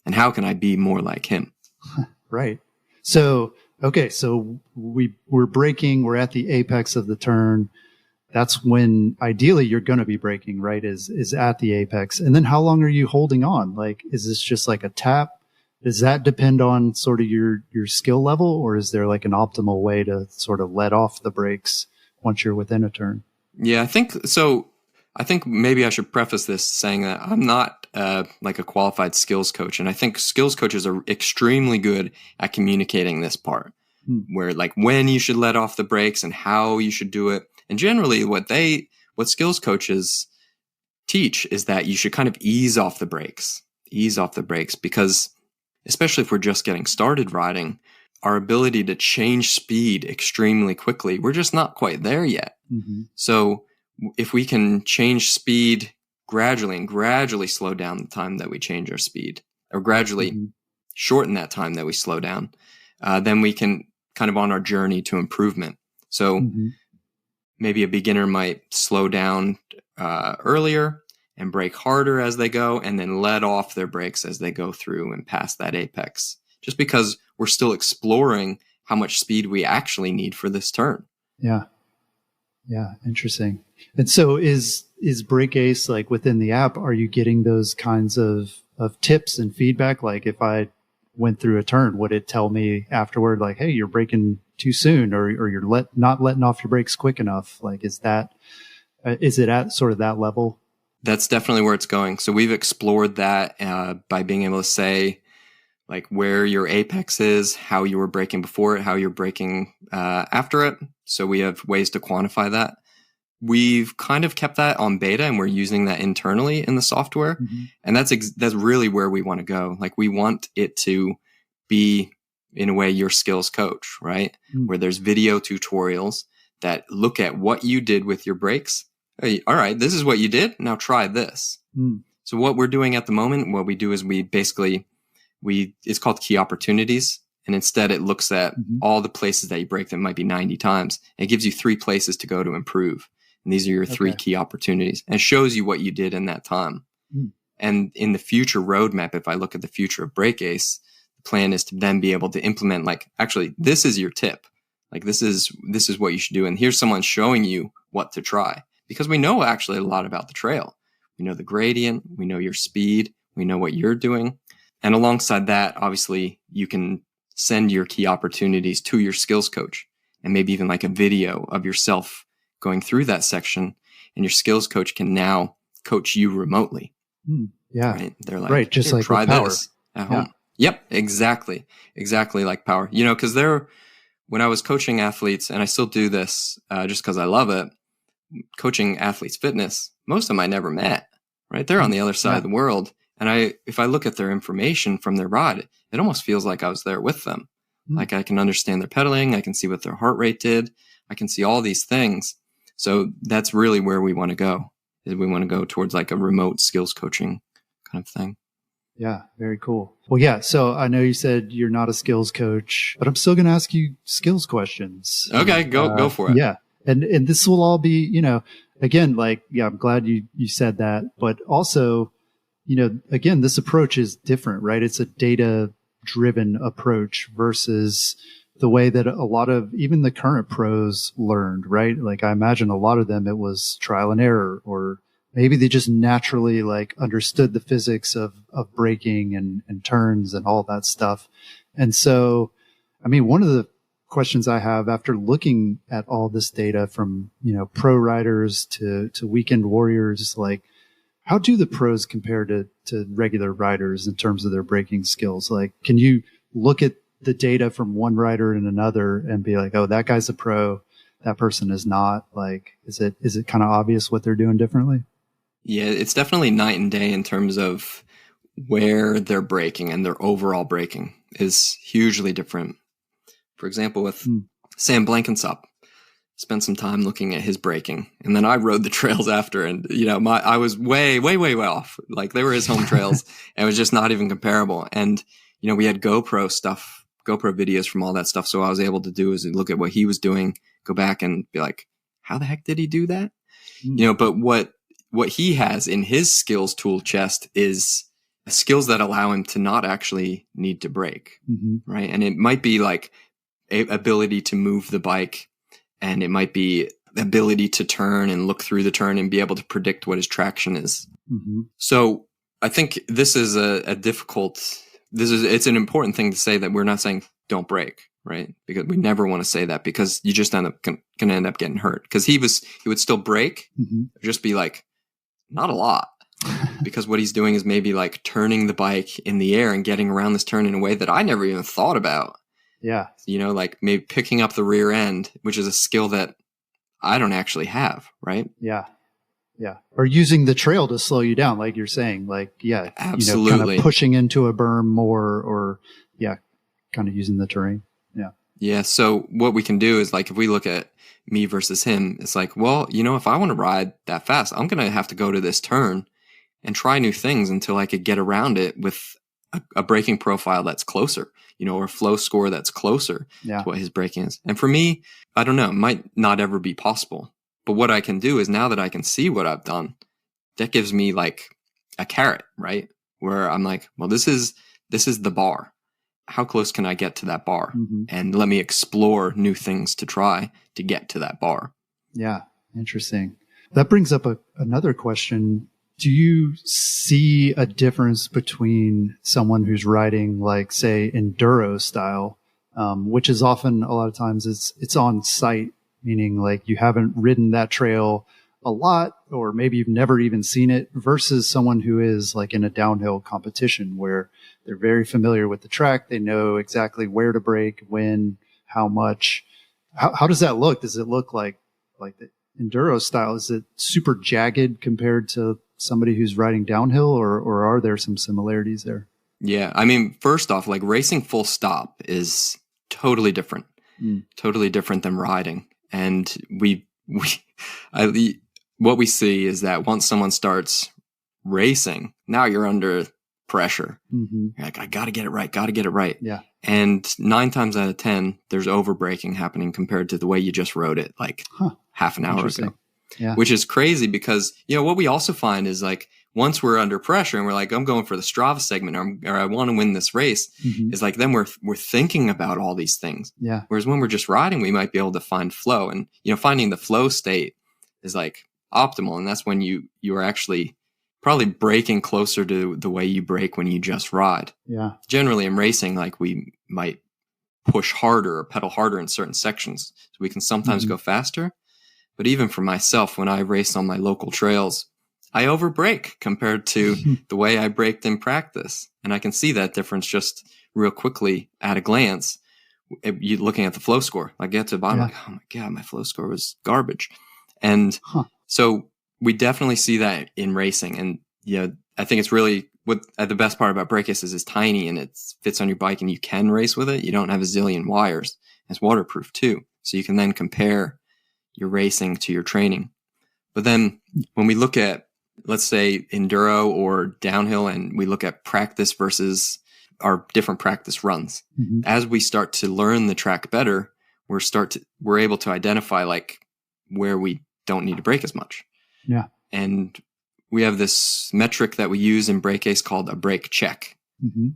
And how can I be more like him? Right. So, okay. So we're braking, we're at the apex of the turn. That's when ideally you're going to be braking, right? Is at the apex. And then how long are you holding on? Like, is this just like a tap? Does that depend on sort of your skill level, or is there like an optimal way to sort of let off the brakes once you're within a turn? Yeah, I think so. I think maybe I should preface this saying that I'm not like a qualified skills coach. And I think skills coaches are extremely good at communicating this part where like when you should let off the brakes and how you should do it. And generally what skills coaches teach is that you should kind of ease off the brakes because especially if we're just getting started riding, our ability to change speed extremely quickly, we're just not quite there yet. So if we can change speed gradually and gradually slow down the time that we change our speed, or gradually shorten that time that we slow down, then we can kind of on our journey to improvement. So maybe a beginner might slow down earlier and brake harder as they go, and then let off their brakes as they go through and past that apex, just because we're still exploring how much speed we actually need for this turn. Yeah. Yeah. Interesting. And so is Brake Ace, like within the app, are you getting those kinds of tips and feedback? Like if I went through a turn, would it tell me afterward, like, hey, you're braking too soon, or you're not letting off your brakes quick enough? Like, is it at sort of that level? That's definitely where it's going. So we've explored that by being able to say like where your apex is, how you were braking before it, how you're braking after it. So we have ways to quantify that. We've kind of kept that on beta and we're using that internally in the software. And that's really where we want to go. Like we want it to be in a way your skills coach, right? Where there's video tutorials that look at what you did with your brakes. Hey, all right, this is what you did. Now try this. So what we're doing at the moment, what we do is it's called key opportunities. And instead it looks at all the places that you brake that might be 90 times. And it gives you 3 places to go to improve. And these are your 3 key opportunities, and it shows you what you did in that time. And in the future roadmap, if I look at the future of Brake Ace, the plan is to then be able to implement like, actually, this is your tip. Like this is what you should do. And here's someone showing you what to try. because we know actually a lot about the trail. We know the gradient, we know your speed, we know what you're doing. And alongside that, obviously, you can send your key opportunities to your skills coach, and maybe even like a video of yourself going through that section. And your skills coach can now coach you remotely. Yeah. Right. They're like, right. Just like try power. this at home. Yep. Exactly. Exactly like power. You know, because when I was coaching athletes, and I still do this just because I love it, coaching athletes' fitness, most of them I never met. Right. They're on the other side of the world. And if I look at their information from their ride, it almost feels like I was there with them. Like I can understand their pedaling. I can see what their heart rate did. I can see all these things. So that's really where we want to go. Is we want to go towards like a remote skills coaching kind of thing. Yeah, very cool. Well, yeah. So I know you said you're not a skills coach, but I'm still going to ask you skills questions. Okay, go for it. Yeah, and this will all be, again, like, I'm glad you said that, but also, again, this approach is different, right? It's a data-driven approach versus the way that a lot of even the current pros learned, right? Like I imagine a lot of them, it was trial and error, or maybe they just naturally like understood the physics of braking and turns and all that stuff. And so, I mean, one of the questions I have after looking at all this data from, pro riders to weekend warriors, like how do the pros compare to regular riders in terms of their braking skills? Like, can you look at the data from one rider and another and be like, oh, that guy's a pro, that person is not? Like, is it kind of obvious what they're doing differently? Yeah, it's definitely night and day in terms of where they're braking, and their overall braking is hugely different. For example, with Sam Blankensop, spent some time looking at his braking, and then I rode the trails after, and I was way off. Like they were his home trails, and it was just not even comparable. And we had GoPro videos from all that stuff. So what I was able to do is look at what he was doing, go back and be like, how the heck did he do that? But what he has in his skills tool chest is skills that allow him to not actually need to brake. Right. And it might be like ability to move the bike, and it might be ability to turn and look through the turn and be able to predict what his traction is. So I think this is it's an important thing to say, that we're not saying don't brake, right? Because we never want to say that, because you just going to end up getting hurt. Because he would still brake, just be like, not a lot, because what he's doing is maybe like turning the bike in the air and getting around this turn in a way that I never even thought about. Yeah. Like maybe picking up the rear end, which is a skill that I don't actually have, right? Yeah. Yeah. Or using the trail to slow you down, like you're saying, like, yeah, absolutely. Kind of pushing into a berm more, or kind of using the terrain. Yeah. Yeah. So what we can do is, like, if we look at me versus him, it's like, well, if I want to ride that fast, I'm going to have to go to this turn and try new things until I could get around it with a braking profile that's closer, or a flow score that's closer to what his braking is. And for me, I don't know, it might not ever be possible. But what I can do is, now that I can see what I've done, that gives me like a carrot, right? Where I'm like, well, this is the bar. How close can I get to that bar? And let me explore new things to try to get to that bar. Yeah. Interesting. That brings up another question. Do you see a difference between someone who's riding, like, say, enduro style, which is often, a lot of times, it's on site, meaning like you haven't ridden that trail a lot, or maybe you've never even seen it, versus someone who is like in a downhill competition where they're very familiar with the track. They know exactly where to brake, when, how much. How does that look? Does it look like the enduro style? Is it super jagged compared to somebody who's riding downhill, or are there some similarities there? Yeah. I mean, first off, like, racing full stop is totally different, totally different than riding. And what we see is that once someone starts racing, now you're under pressure. You're like, I got to get it right. Yeah. And 9 times out of 10, there's over braking happening compared to the way you just rode it like half an hour ago. Yeah. Which is crazy, because, what we also find is, like, once we're under pressure and we're like, I'm going for the Strava segment, or I want to win this race, is like, then we're thinking about all these things. Yeah. Whereas when we're just riding, we might be able to find flow, and, finding the flow state is like optimal. And that's when you are actually probably braking closer to the way you brake when you just ride. Yeah. Generally in racing, like we might push harder or pedal harder in certain sections. So we can sometimes go faster. But even for myself, when I race on my local trails, I overbrake compared to the way I braked in practice. And I can see that difference just real quickly at a glance. You looking at the flow score, I get to the bottom, like, oh my God, my flow score was garbage. And so we definitely see that in racing. And yeah, I think it's really the best part about brake assist is tiny and it fits on your bike and you can race with it. You don't have a zillion wires. It's waterproof too. So you can then compare your racing to your training. But then when we look at, let's say, enduro or downhill, and we look at practice versus our different practice runs, as we start to learn the track better, we're able to identify like where we don't need to brake as much. Yeah. And we have this metric that we use in brake ace called a brake check.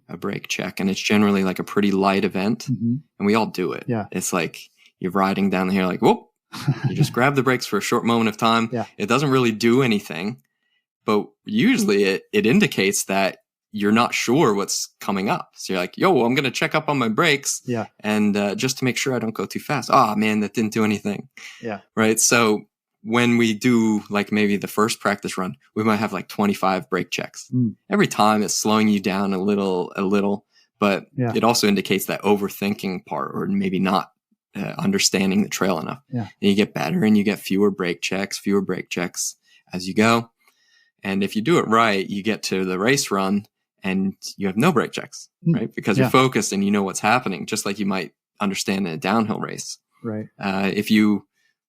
A brake check. And it's generally like a pretty light event. And we all do it. Yeah. It's like you're riding down the hill, like, whoop, you just grab the brakes for a short moment of time. Yeah. It doesn't really do anything, but usually it indicates that you're not sure what's coming up. So you're like, yo, I'm going to check up on my brakes. Yeah. And just to make sure I don't go too fast. Oh man, that didn't do anything. Yeah. Right. So when we do like maybe the first practice run, we might have like 25 brake checks. Every time it's slowing you down a little, but it also indicates that overthinking part or maybe not understanding the trail enough. Yeah. And you get better and you get fewer brake checks as you go. And if you do it right, you get to the race run and you have no brake checks, right? Because you're focused and you know what's happening, just like you might understand in a downhill race. Right. If you,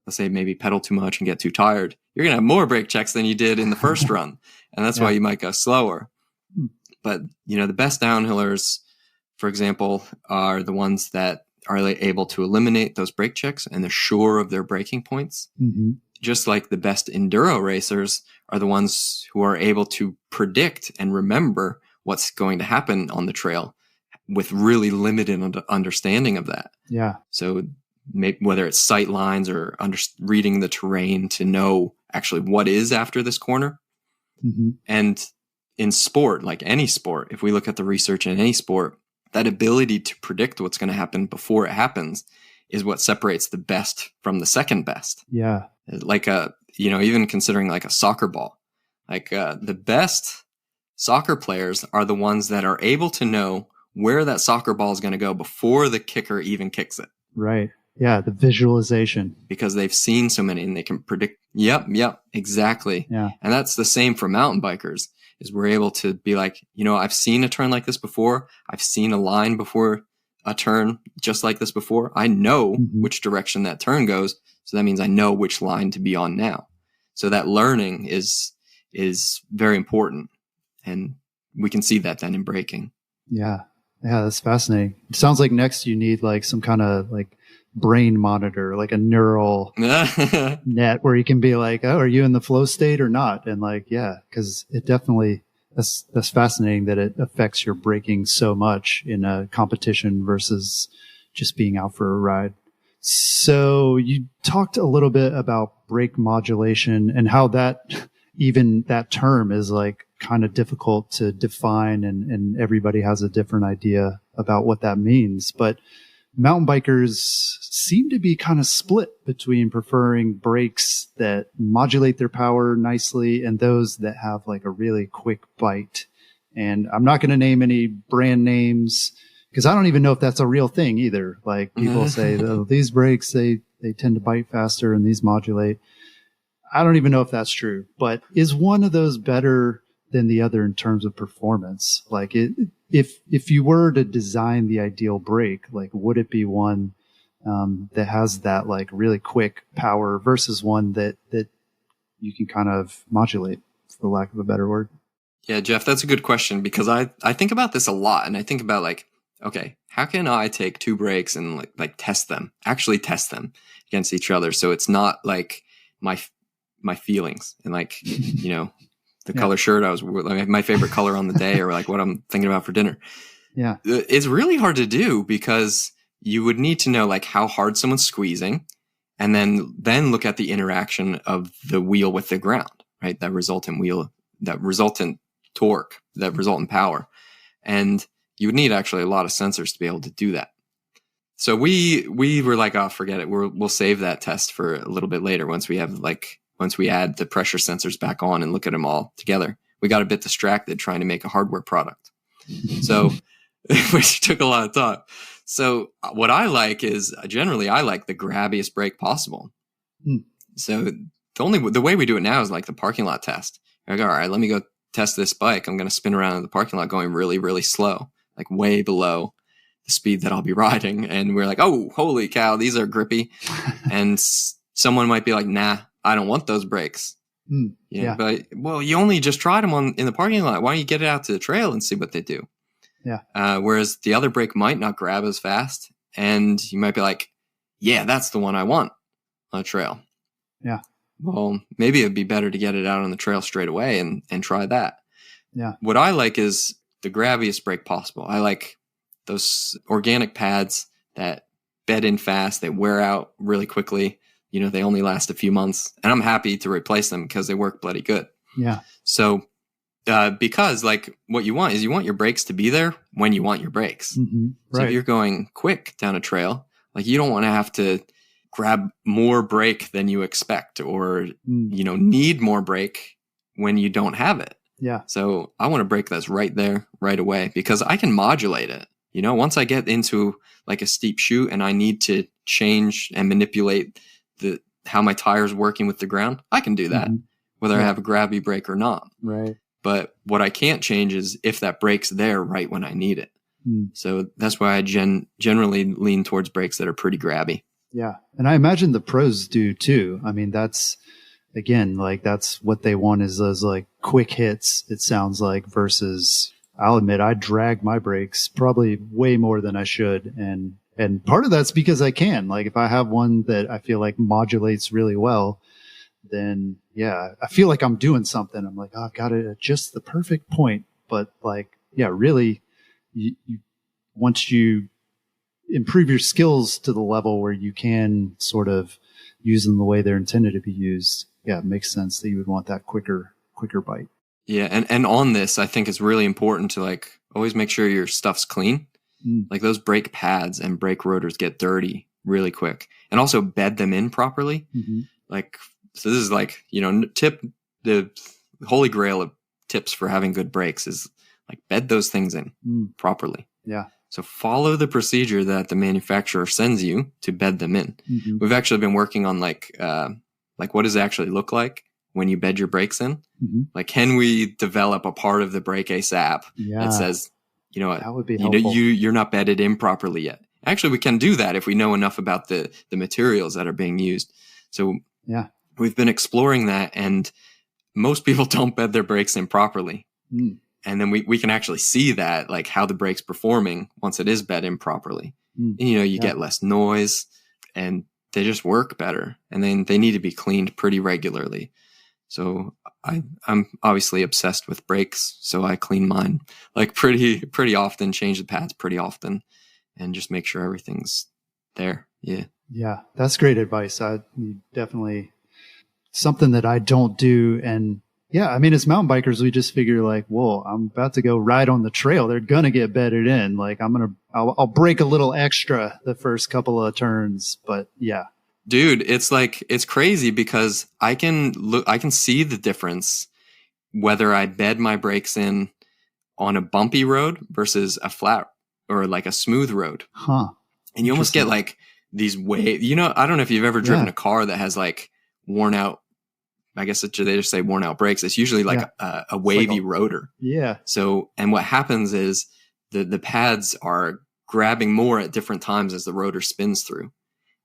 let's say, maybe pedal too much and get too tired, you're going to have more brake checks than you did in the first run. And that's why you might go slower. But, the best downhillers, for example, are the ones that are able to eliminate those brake checks and they're sure of their braking points. Just like the best enduro racers are the ones who are able to predict and remember what's going to happen on the trail with really limited understanding of that. Yeah. So maybe whether it's sight lines or reading the terrain to know actually what is after this corner. And in sport, like any sport, if we look at the research in any sport, that ability to predict what's going to happen before it happens is what separates the best from the second best. Yeah. Like even considering like a soccer ball, like the best soccer players are the ones that are able to know where that soccer ball is going to go before the kicker even kicks it. Right. Yeah. The visualization. Because they've seen so many and they can predict. Yep. Exactly. Yeah. And that's the same for mountain bikers, is we're able to be like, I've seen a turn like this before. I've seen a line before a turn just like this before. I know which direction that turn goes. So that means I know which line to be on now. So that learning is very important. And we can see that then in braking. Yeah. Yeah. That's fascinating. It sounds like next you need like some kind of like brain monitor, like a neural net where you can be like, oh, are you in the flow state or not? And like, yeah, because it definitely, that's fascinating that it affects your braking so much in a competition versus just being out for a ride. So you talked a little bit about brake modulation and how even that term is like kind of difficult to define and everybody has a different idea about what that means. But mountain bikers seem to be kind of split between preferring brakes that modulate their power nicely and those that have like a really quick bite. And I'm not going to name any brand names because I don't even know if that's a real thing either. Like people say, oh, these brakes, they tend to bite faster and these modulate. I don't even know if that's true, but is one of those better than the other in terms of performance? Like if you were to design the ideal brake, like would it be one that has that like really quick power versus one that you can kind of modulate, for lack of a better word? Yeah, Jeff, that's a good question because I think about this a lot, and I think about like, okay, how can I take two brakes and like actually test them against each other, so it's not like my feelings and like the color shirt I was like my favorite color on the day or like what I'm thinking about for dinner. Yeah, it's really hard to do because you would need to know like how hard someone's squeezing and then look at the interaction of the wheel with the ground, right? That resultant torque, that resultant power. And you would need actually a lot of sensors to be able to do that. So we were like, oh, forget it. We'll save that test for a little bit later once we add the pressure sensors back on and look at them all together. We got a bit distracted trying to make a hardware product. So which took a lot of thought. So what I like is generally I like the grabbiest brake possible. So the way we do it now is like the parking lot test. Like, all right, let me go test this bike. I'm going to spin around in the parking lot going really, really slow, like way below the speed that I'll be riding. And we're like, oh, holy cow, these are grippy. And someone might be like, nah, I don't want those brakes. Yeah. But, well, you only just tried them in the parking lot. Why don't you get it out to the trail and see what they do? Yeah. Whereas the other brake might not grab as fast. And you might be like, yeah, that's the one I want on a trail. Yeah. Well, maybe it'd be better to get it out on the trail straight away and try that. Yeah. What I like is the grabbiest brake possible. I like those organic pads that bed in fast, they wear out really quickly. You know, they only last a few months, and I'm happy to replace them because they work bloody good. Yeah. So, because like what you want is you want your brakes to be there when you want your brakes. Mm-hmm. Right. So if you're going quick down a trail, like you don't want to have to grab more brake than you expect or, need more brake when you don't have it. Yeah. So I want a brake that's right there right away because I can modulate it. You know, once I get into like a steep chute and I need to change and manipulate how my tire's working with the ground, I can do that, whether I have a grabby brake or not. Right. But what I can't change is if that brake's there right when I need it. So that's why I generally lean towards brakes that are pretty grabby. Yeah. And I imagine the pros do too. I mean, that's what they want is those like quick hits, it sounds like, versus I'll admit I drag my brakes probably way more than I should. And part of that's because I can. Like if I have one that I feel like modulates really well, then yeah, I feel like I'm doing something. I'm like, oh, I've got it at just the perfect point. But like, yeah, really, once you improve your skills to the level where you can sort of use them the way they're intended to be used, yeah, it makes sense that you would want that quicker bite. Yeah, and on this, I think it's really important to like always make sure your stuff's clean. Like those brake pads and brake rotors get dirty really quick, and also bed them in properly. Like, so this is like, the holy grail of tips for having good brakes is like bed those things in properly. Yeah. So follow the procedure that the manufacturer sends you to bed them in. We've actually been working on like what does it actually look like when you bed your brakes in? Like, can we develop a part of the brake ASAP that says, that would be helpful. You're not bedded in properly yet. Actually, we can do that if we know enough about the materials that are being used. So yeah, we've been exploring that, and most people don't bed their brakes in properly. And then we can actually see that, like how the brake's performing once it is bed in properly. And, you get less noise and they just work better. And then they need to be cleaned pretty regularly. So I'm obviously obsessed with brakes. So I clean mine like pretty often, change the pads pretty often, and just make sure everything's there. Yeah. Yeah. That's great advice. Definitely something that I don't do. And yeah, I mean, as mountain bikers, we just figure like, whoa, I'm about to go ride on the trail. They're going to get bedded in. Like I'll break a little extra the first couple of turns, but yeah. Dude, it's crazy because I can see the difference whether I bed my brakes in on a bumpy road versus a flat or like a smooth road. And you almost get like these waves, I don't know if you've ever driven a car that has like worn out, I guess they just say worn out brakes. It's usually like a wavy rotor. Yeah. So, and what happens is the pads are grabbing more at different times as the rotor spins through.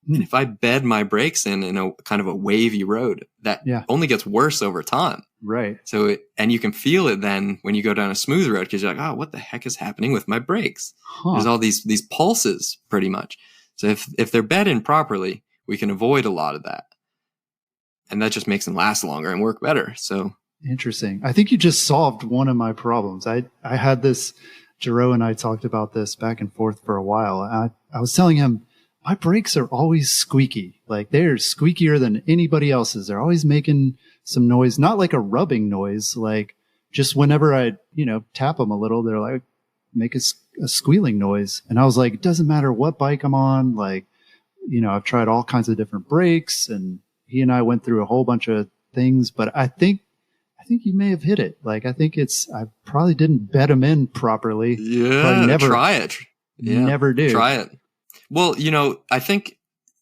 And if I bed my brakes in a kind of a wavy road, that only gets worse over time. Right. So, and you can feel it then when you go down a smooth road because you're like, oh, what the heck is happening with my brakes? There's all these pulses pretty much. So if they're bed in properly, we can avoid a lot of that. And that just makes them last longer and work better. So interesting. I think you just solved one of my problems. I had this, Jero and I talked about this back and forth for a while. I was telling him, my brakes are always squeaky. Like they're squeakier than anybody else's. They're always making some noise, not like a rubbing noise, like just whenever I, tap them a little, they're like make a squealing noise. And I was like, it doesn't matter what bike I'm on. Like, I've tried all kinds of different brakes, and he and I went through a whole bunch of things, but I think you may have hit it. Like, I think I probably didn't bed them in properly. Yeah. Try it. Yeah. Never do. Try it. Well, I think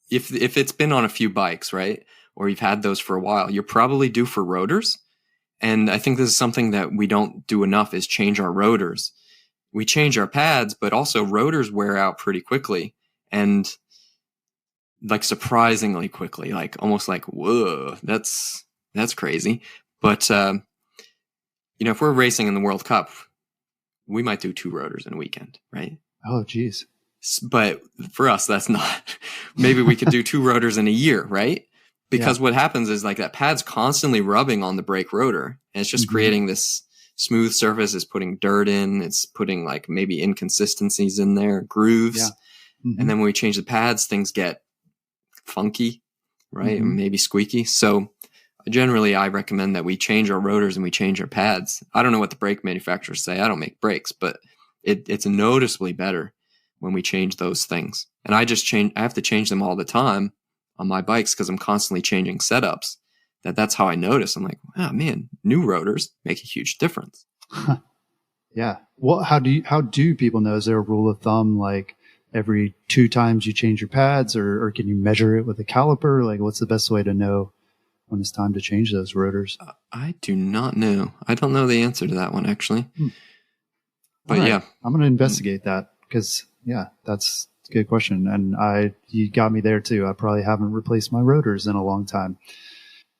if it's been on a few bikes, right, or you've had those for a while, you're probably due for rotors. And I think this is something that we don't do enough is change our rotors. We change our pads, but also rotors wear out pretty quickly, and like surprisingly quickly, like almost like, whoa, that's crazy. But, if we're racing in the World Cup, we might do 2 rotors in a weekend, right? Oh, geez. But for us, that's not. Maybe we could do 2 rotors in a year, right? Because what happens is like that pad's constantly rubbing on the brake rotor, and it's just creating this smooth surface. It's putting dirt in. It's putting like maybe inconsistencies in there, grooves. Yeah. And then when we change the pads, things get funky, right? And maybe squeaky. So generally, I recommend that we change our rotors and we change our pads. I don't know what the brake manufacturers say. I don't make brakes, but it's noticeably better when we change those things. And I have to change them all the time on my bikes because I'm constantly changing setups. That's how I notice. I'm like, wow, man, new rotors make a huge difference. Yeah. Well, how do people know? Is there a rule of thumb, like every 2 times you change your pads, or can you measure it with a caliper? Like, what's the best way to know when it's time to change those rotors? I do not know. I don't know the answer to that one, actually. But right. Yeah. I'm going to investigate that because, that's a good question. And you got me there too. I probably haven't replaced my rotors in a long time.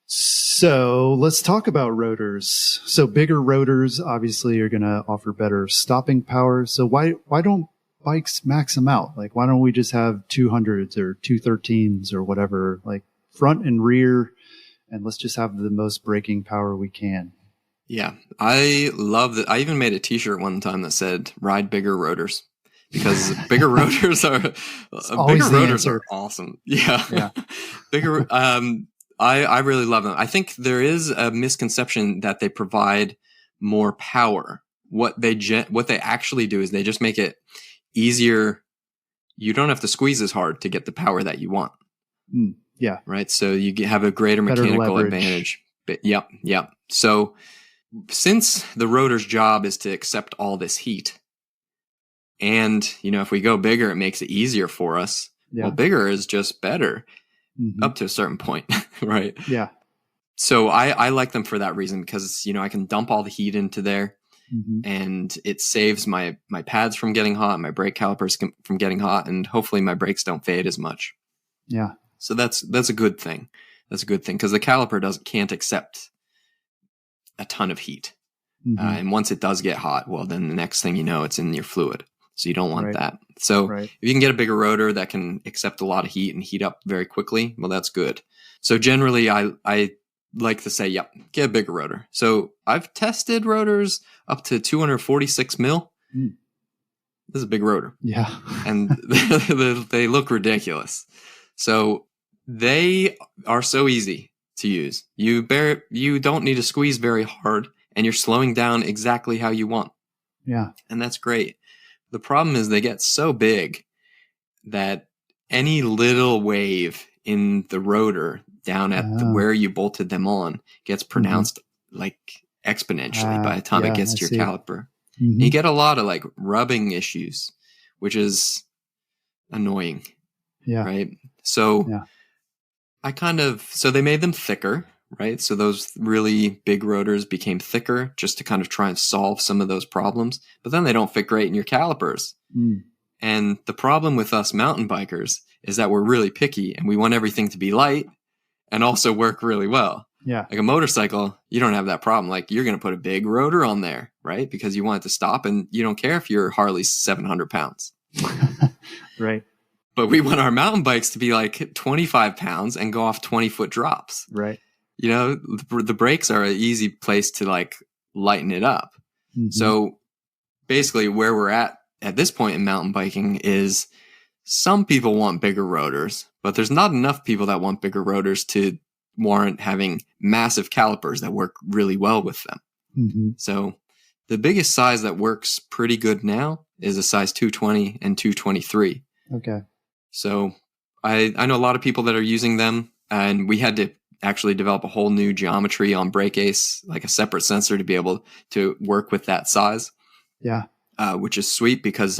So let's talk about rotors. So bigger rotors obviously are going to offer better stopping power. So why don't bikes max them out? Like, why don't we just have 200s or 213s or whatever, like front and rear, and let's just have the most braking power we can? Yeah, I love that. I even made a t-shirt one time that said ride bigger rotors, because bigger rotors are awesome. Yeah. Bigger. I really love them. I think there is a misconception that they provide more power. What they actually do is they just make it easier. You don't have to squeeze as hard to get the power that you want. Yeah. Right. So you have a greater mechanical advantage. Yep. So since the rotor's job is to accept all this heat, and, if we go bigger, it makes it easier for us. Yeah. Well, bigger is just better up to a certain point, right? Yeah. So I like them for that reason, because, I can dump all the heat into there, and it saves my pads from getting hot, my brake calipers from getting hot, and hopefully my brakes don't fade as much. Yeah. So that's a good thing. That's a good thing, because the caliper can't accept a ton of heat. And once it does get hot, well, then the next thing you know, it's in your fluid. So you don't want that. So if you can get a bigger rotor that can accept a lot of heat and heat up very quickly, well, that's good. So generally, I like to say, get a bigger rotor. So I've tested rotors up to 246 mil. This is a big rotor. Yeah. And they look ridiculous. So they are so easy to use. You don't need to squeeze very hard, and you're slowing down exactly how you want. Yeah. And that's great. The problem is they get so big that any little wave in the rotor down at where you bolted them on gets pronounced like exponentially by the time it gets to your caliper. And you get a lot of like rubbing issues, which is annoying. Yeah. Right. So so they made them thicker, right? So those really big rotors became thicker just to kind of try and solve some of those problems. But then they don't fit great in your calipers. And the problem with us mountain bikers is that we're really picky, and we want everything to be light and also work really well. Yeah. Like a motorcycle, you don't have that problem. Like, you're going to put a big rotor on there, right? Because you want it to stop, and you don't care if your Harley's 700 pounds. Right. But we want our mountain bikes to be like 25 pounds and go off 20-foot drops. Right. The brakes are an easy place to like lighten it up. So basically where we're at this point in mountain biking is some people want bigger rotors, but there's not enough people that want bigger rotors to warrant having massive calipers that work really well with them. Mm-hmm. So the biggest size that works pretty good now is a size 220 and 223. Okay. So I know a lot of people that are using them, and we had to actually develop a whole new geometry on Brake Ace, like a separate sensor to be able to work with that size. Yeah. Which is sweet because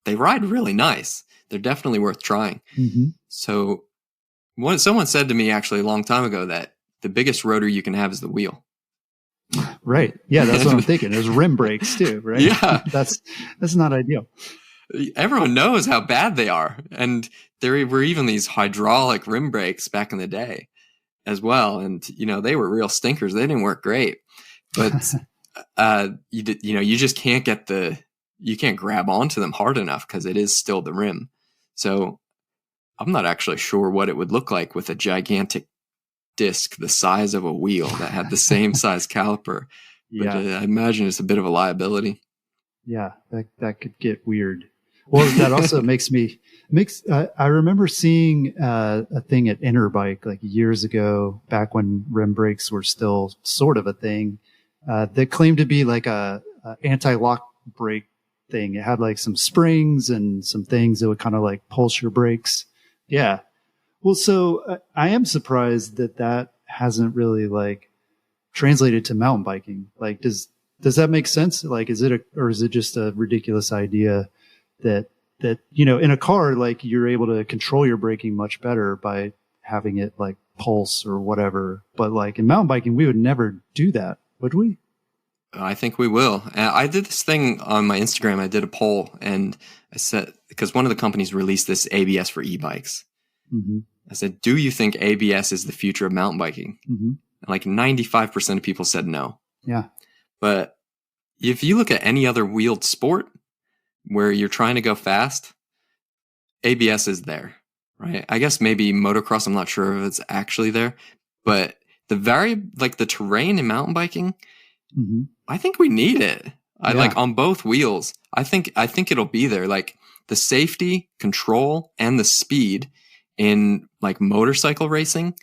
they ride really nice. They're definitely worth trying. Mm-hmm. So someone said to me actually a long time ago that the biggest rotor you can have is the wheel. Right. Yeah, that's what I'm thinking. There's rim brakes too, right? Yeah. That's not ideal. Everyone knows how bad they are. And there were even these hydraulic rim brakes back in the day as well. And, they were real stinkers. They didn't work great. But you just can't you can't grab onto them hard enough because it is still the rim. So I'm not actually sure what it would look like with a gigantic disc the size of a wheel that had the same size caliper. But I imagine it's a bit of a liability. Yeah, that could get weird. Well, that also I remember seeing a thing at Interbike like years ago, back when rim brakes were still sort of a thing, that claimed to be like a anti-lock brake thing. It had like some springs and some things that would kind of like pulse your brakes. Yeah. Well, so I am surprised that hasn't really like translated to mountain biking. Like, does that make sense? Like, is it just a ridiculous idea that in a car, like you're able to control your braking much better by having it like pulse or whatever. But like in mountain biking, we would never do that, would we? I think we will. I did this thing on my Instagram. I did a poll and I said, because one of the companies released this ABS for e-bikes. Mm-hmm. I said, do you think ABS is the future of mountain biking? Mm-hmm. And like 95% of people said no. Yeah. But if you look at any other wheeled sport where you're trying to go fast, ABS is there, right? I guess maybe motocross, I'm not sure if it's actually there, but the terrain in mountain biking, mm-hmm. I think we need it. I Yeah. like on both wheels. I think it'll be there. Like the safety, control, and the speed in like motorcycle racing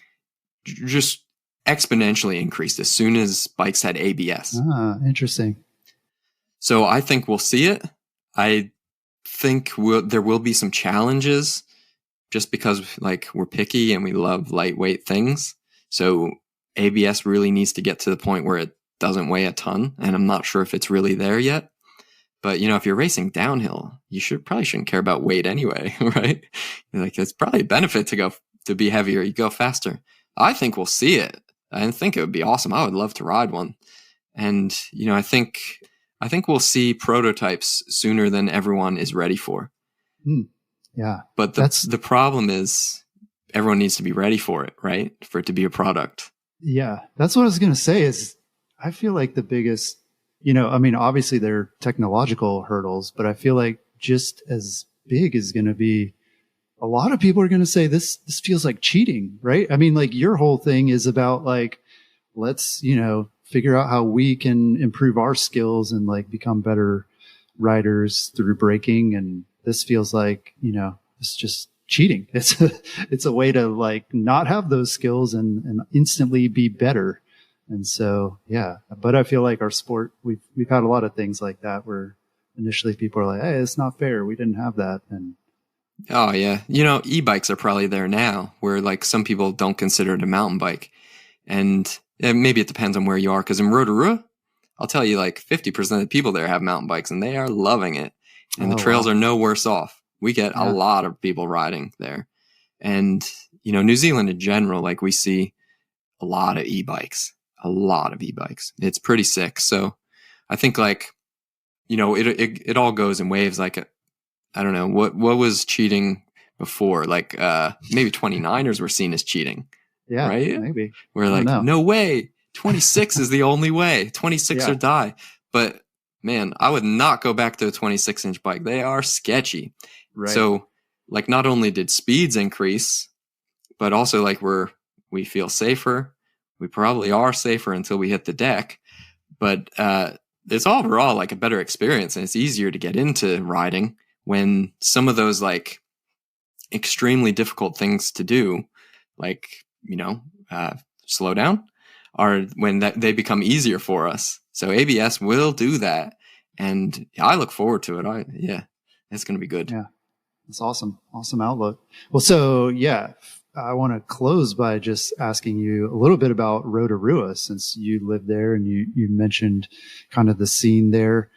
just exponentially increased as soon as bikes had ABS. Ah, interesting. So I think we'll see it. I think there will be some challenges just because like we're picky and we love lightweight things. So ABS really needs to get to the point where it doesn't weigh a ton. And I'm not sure if it's really there yet. But, if you're racing downhill, you probably shouldn't care about weight anyway, right? Like it's probably a benefit to be heavier. You go faster. I think we'll see it. I think it would be awesome. I would love to ride one. And, I think we'll see prototypes sooner than everyone is ready for. Yeah. But the problem is everyone needs to be ready for it, right? For it to be a product. Yeah. That's what I was going to say is I feel like the biggest, obviously there are technological hurdles, but I feel like just as big is going to be a lot of people are going to say this feels like cheating, right? I mean, like your whole thing is about like, let's, figure out how we can improve our skills and like become better riders through braking. And this feels like, it's just cheating. It's a way to like not have those skills and instantly be better. And so, yeah, but I feel like our sport, we've had a lot of things like that where initially people are like, hey, it's not fair. We didn't have that. And oh yeah. E-bikes are probably there now where like some people don't consider it a mountain bike. And maybe it depends on where you are. Cause in Rotorua, I'll tell you like 50% of the people there have mountain bikes and they are loving it. And the trails are no worse off. We get a lot of people riding there. And, New Zealand in general, like we see a lot of e-bikes. It's pretty sick. So I think like, it all goes in waves. Like, I don't know what was cheating before. Like, maybe 29ers were seen as cheating. Yeah, right. Maybe we're like, no way. 26 is the only way. 26 or die. But man, I would not go back to a 26-inch bike. They are sketchy. Right. So like not only did speeds increase, but also like we feel safer. We probably are safer until we hit the deck, but it's overall like a better experience and it's easier to get into riding when some of those like extremely difficult things to do, like, slow down, are when they become easier for us. So ABS will do that. And I look forward to it. It's going to be good. Yeah. That's awesome. Awesome outlook. Well, so yeah, I want to close by just asking you a little bit about Rotorua, since you live there and you mentioned kind of the scene there.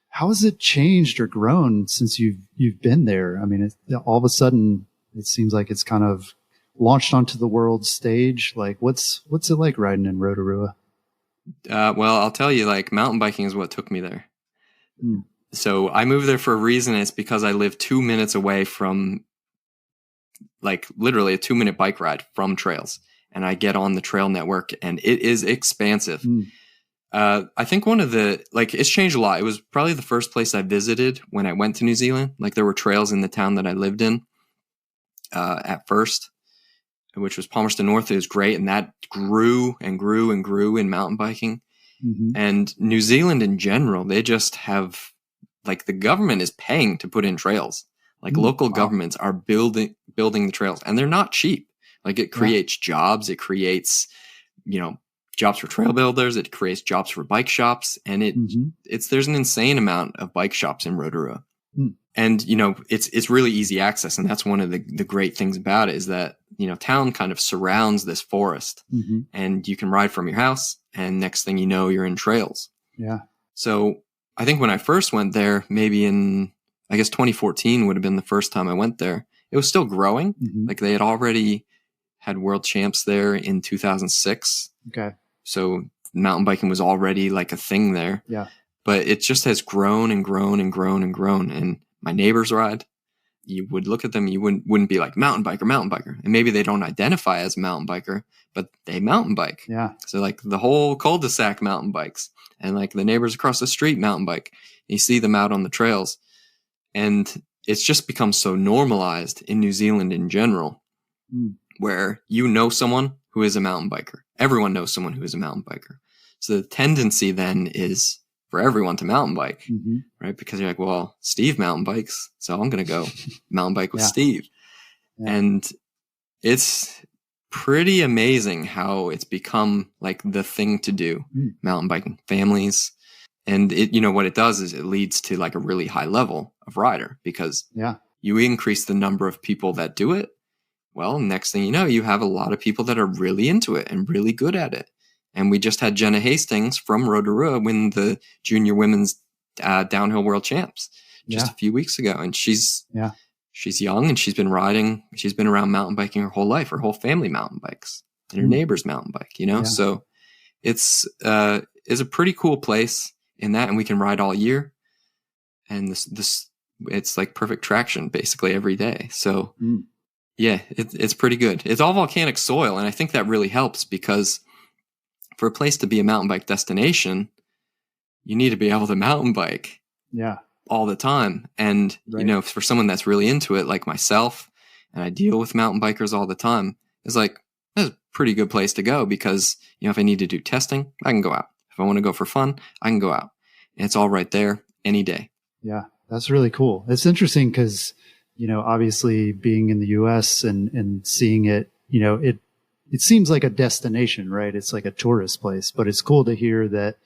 How has it changed or grown since you've been there? I mean, all of a sudden it seems like it's kind of launched onto the world stage. Like what's it like riding in Rotorua? Well, I'll tell you, like, mountain biking is what took me there. Mm. So I moved there for a reason. It's because I live 2 minutes away from, like, literally a 2-minute bike ride from trails. And I get on the trail network and it is expansive. Mm. I think it's changed a lot. It was probably the first place I visited when I went to New Zealand. Like, there were trails in the town that I lived in at first, which was Palmerston North. It was great. And that grew and grew and grew in mountain biking. Mm-hmm. And New Zealand in general, they just have, like, the government is paying to put in trails. Like, local governments are building the trails, and they're not cheap. Like, it creates jobs. It creates, jobs for trail builders. It creates jobs for bike shops. And there's an insane amount of bike shops in Rotorua. Mm. And, it's really easy access. And that's one of the great things about it, is that, town kind of surrounds this forest, and you can ride from your house, and next thing you know, you're in trails. Yeah. So I think when I first went there, maybe in, I guess 2014 would have been the first time I went there. It was still growing. Mm-hmm. Like, they had already had world champs there in 2006. Okay. So mountain biking was already like a thing there. Yeah. But it just has grown and grown and grown and grown. And my neighbors ride. You would look at them, you wouldn't be like mountain biker. And maybe they don't identify as a mountain biker, but they mountain bike. Yeah. So, like, the whole cul-de-sac mountain bikes, and like the neighbors across the street mountain bike. You see them out on the trails. And it's just become so normalized in New Zealand in general, where someone who is a mountain biker. Everyone knows someone who is a mountain biker. So the tendency then is for everyone to mountain bike, right? Because you're like, well, Steve mountain bikes, so I'm going to go mountain bike with Steve. Yeah. And it's pretty amazing how it's become like the thing to do, mountain biking, families. And what it does is it leads to like a really high level of rider, because you increase the number of people that do it. Well, next thing you know, you have a lot of people that are really into it and really good at it. And we just had Jenna Hastings from Rotorua win the junior women's downhill world champs just a few weeks ago. And she's young, and she's been riding. She's been around mountain biking her whole life. Her whole family mountain bikes, and her neighbors mountain bike, So it's a pretty cool place in that. And we can ride all year. And this it's like perfect traction basically every day. So it's pretty good. It's all volcanic soil. And I think that really helps, because for a place to be a mountain bike destination, you need to be able to mountain bike all the time. And, for someone that's really into it, like myself, and I deal with mountain bikers all the time, it's like, that's a pretty good place to go, because, if I need to do testing, I can go out. If I want to go for fun, I can go out. And it's all right there any day. Yeah, that's really cool. It's interesting because, obviously being in the US and seeing it, it seems like a destination, right? It's like a tourist place, but it's cool to hear that,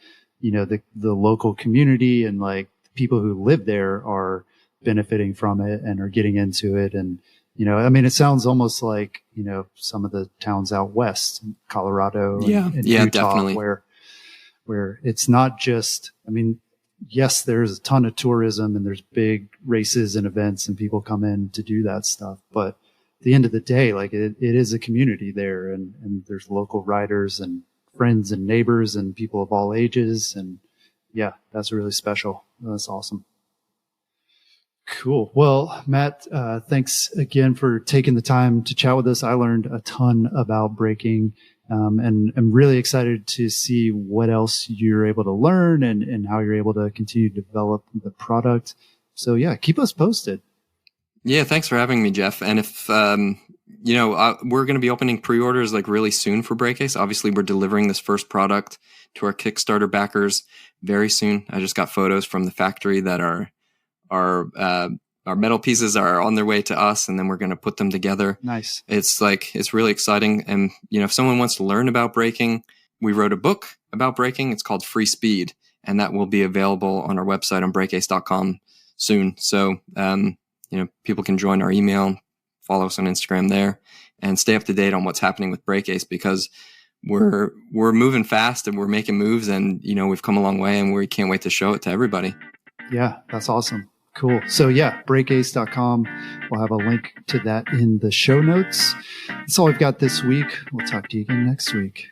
the local community and like people who live there are benefiting from it and are getting into it. And, it sounds almost like, some of the towns out west, Colorado and Utah, definitely. where it's not just, yes, there's a ton of tourism and there's big races and events and people come in to do that stuff. But at the end of the day, like it is a community there, and there's local riders and friends and neighbors and people of all ages. And that's really special. That's awesome. Cool. Well, Matt, thanks again for taking the time to chat with us. I learned a ton about braking. And I'm really excited to see what else you're able to learn and how you're able to continue to develop the product. So keep us posted. Yeah, thanks for having me, Jeff. And if, we're going to be opening pre-orders like really soon for Breakcase. Obviously, we're delivering this first product to our Kickstarter backers very soon. I just got photos from the factory that our our metal pieces are on their way to us, and then we're going to put them together. Nice. It's really exciting. And, if someone wants to learn about braking, we wrote a book about braking. It's called Free Speed, and that will be available on our website on brakeace.com soon. So, people can join our email, follow us on Instagram there, and stay up to date on what's happening with Brakeace, because we're moving fast and we're making moves, and, we've come a long way, and we can't wait to show it to everybody. Yeah, that's awesome. Cool. So yeah, brakeace.com. We'll have a link to that in the show notes. That's all I've got this week. We'll talk to you again next week.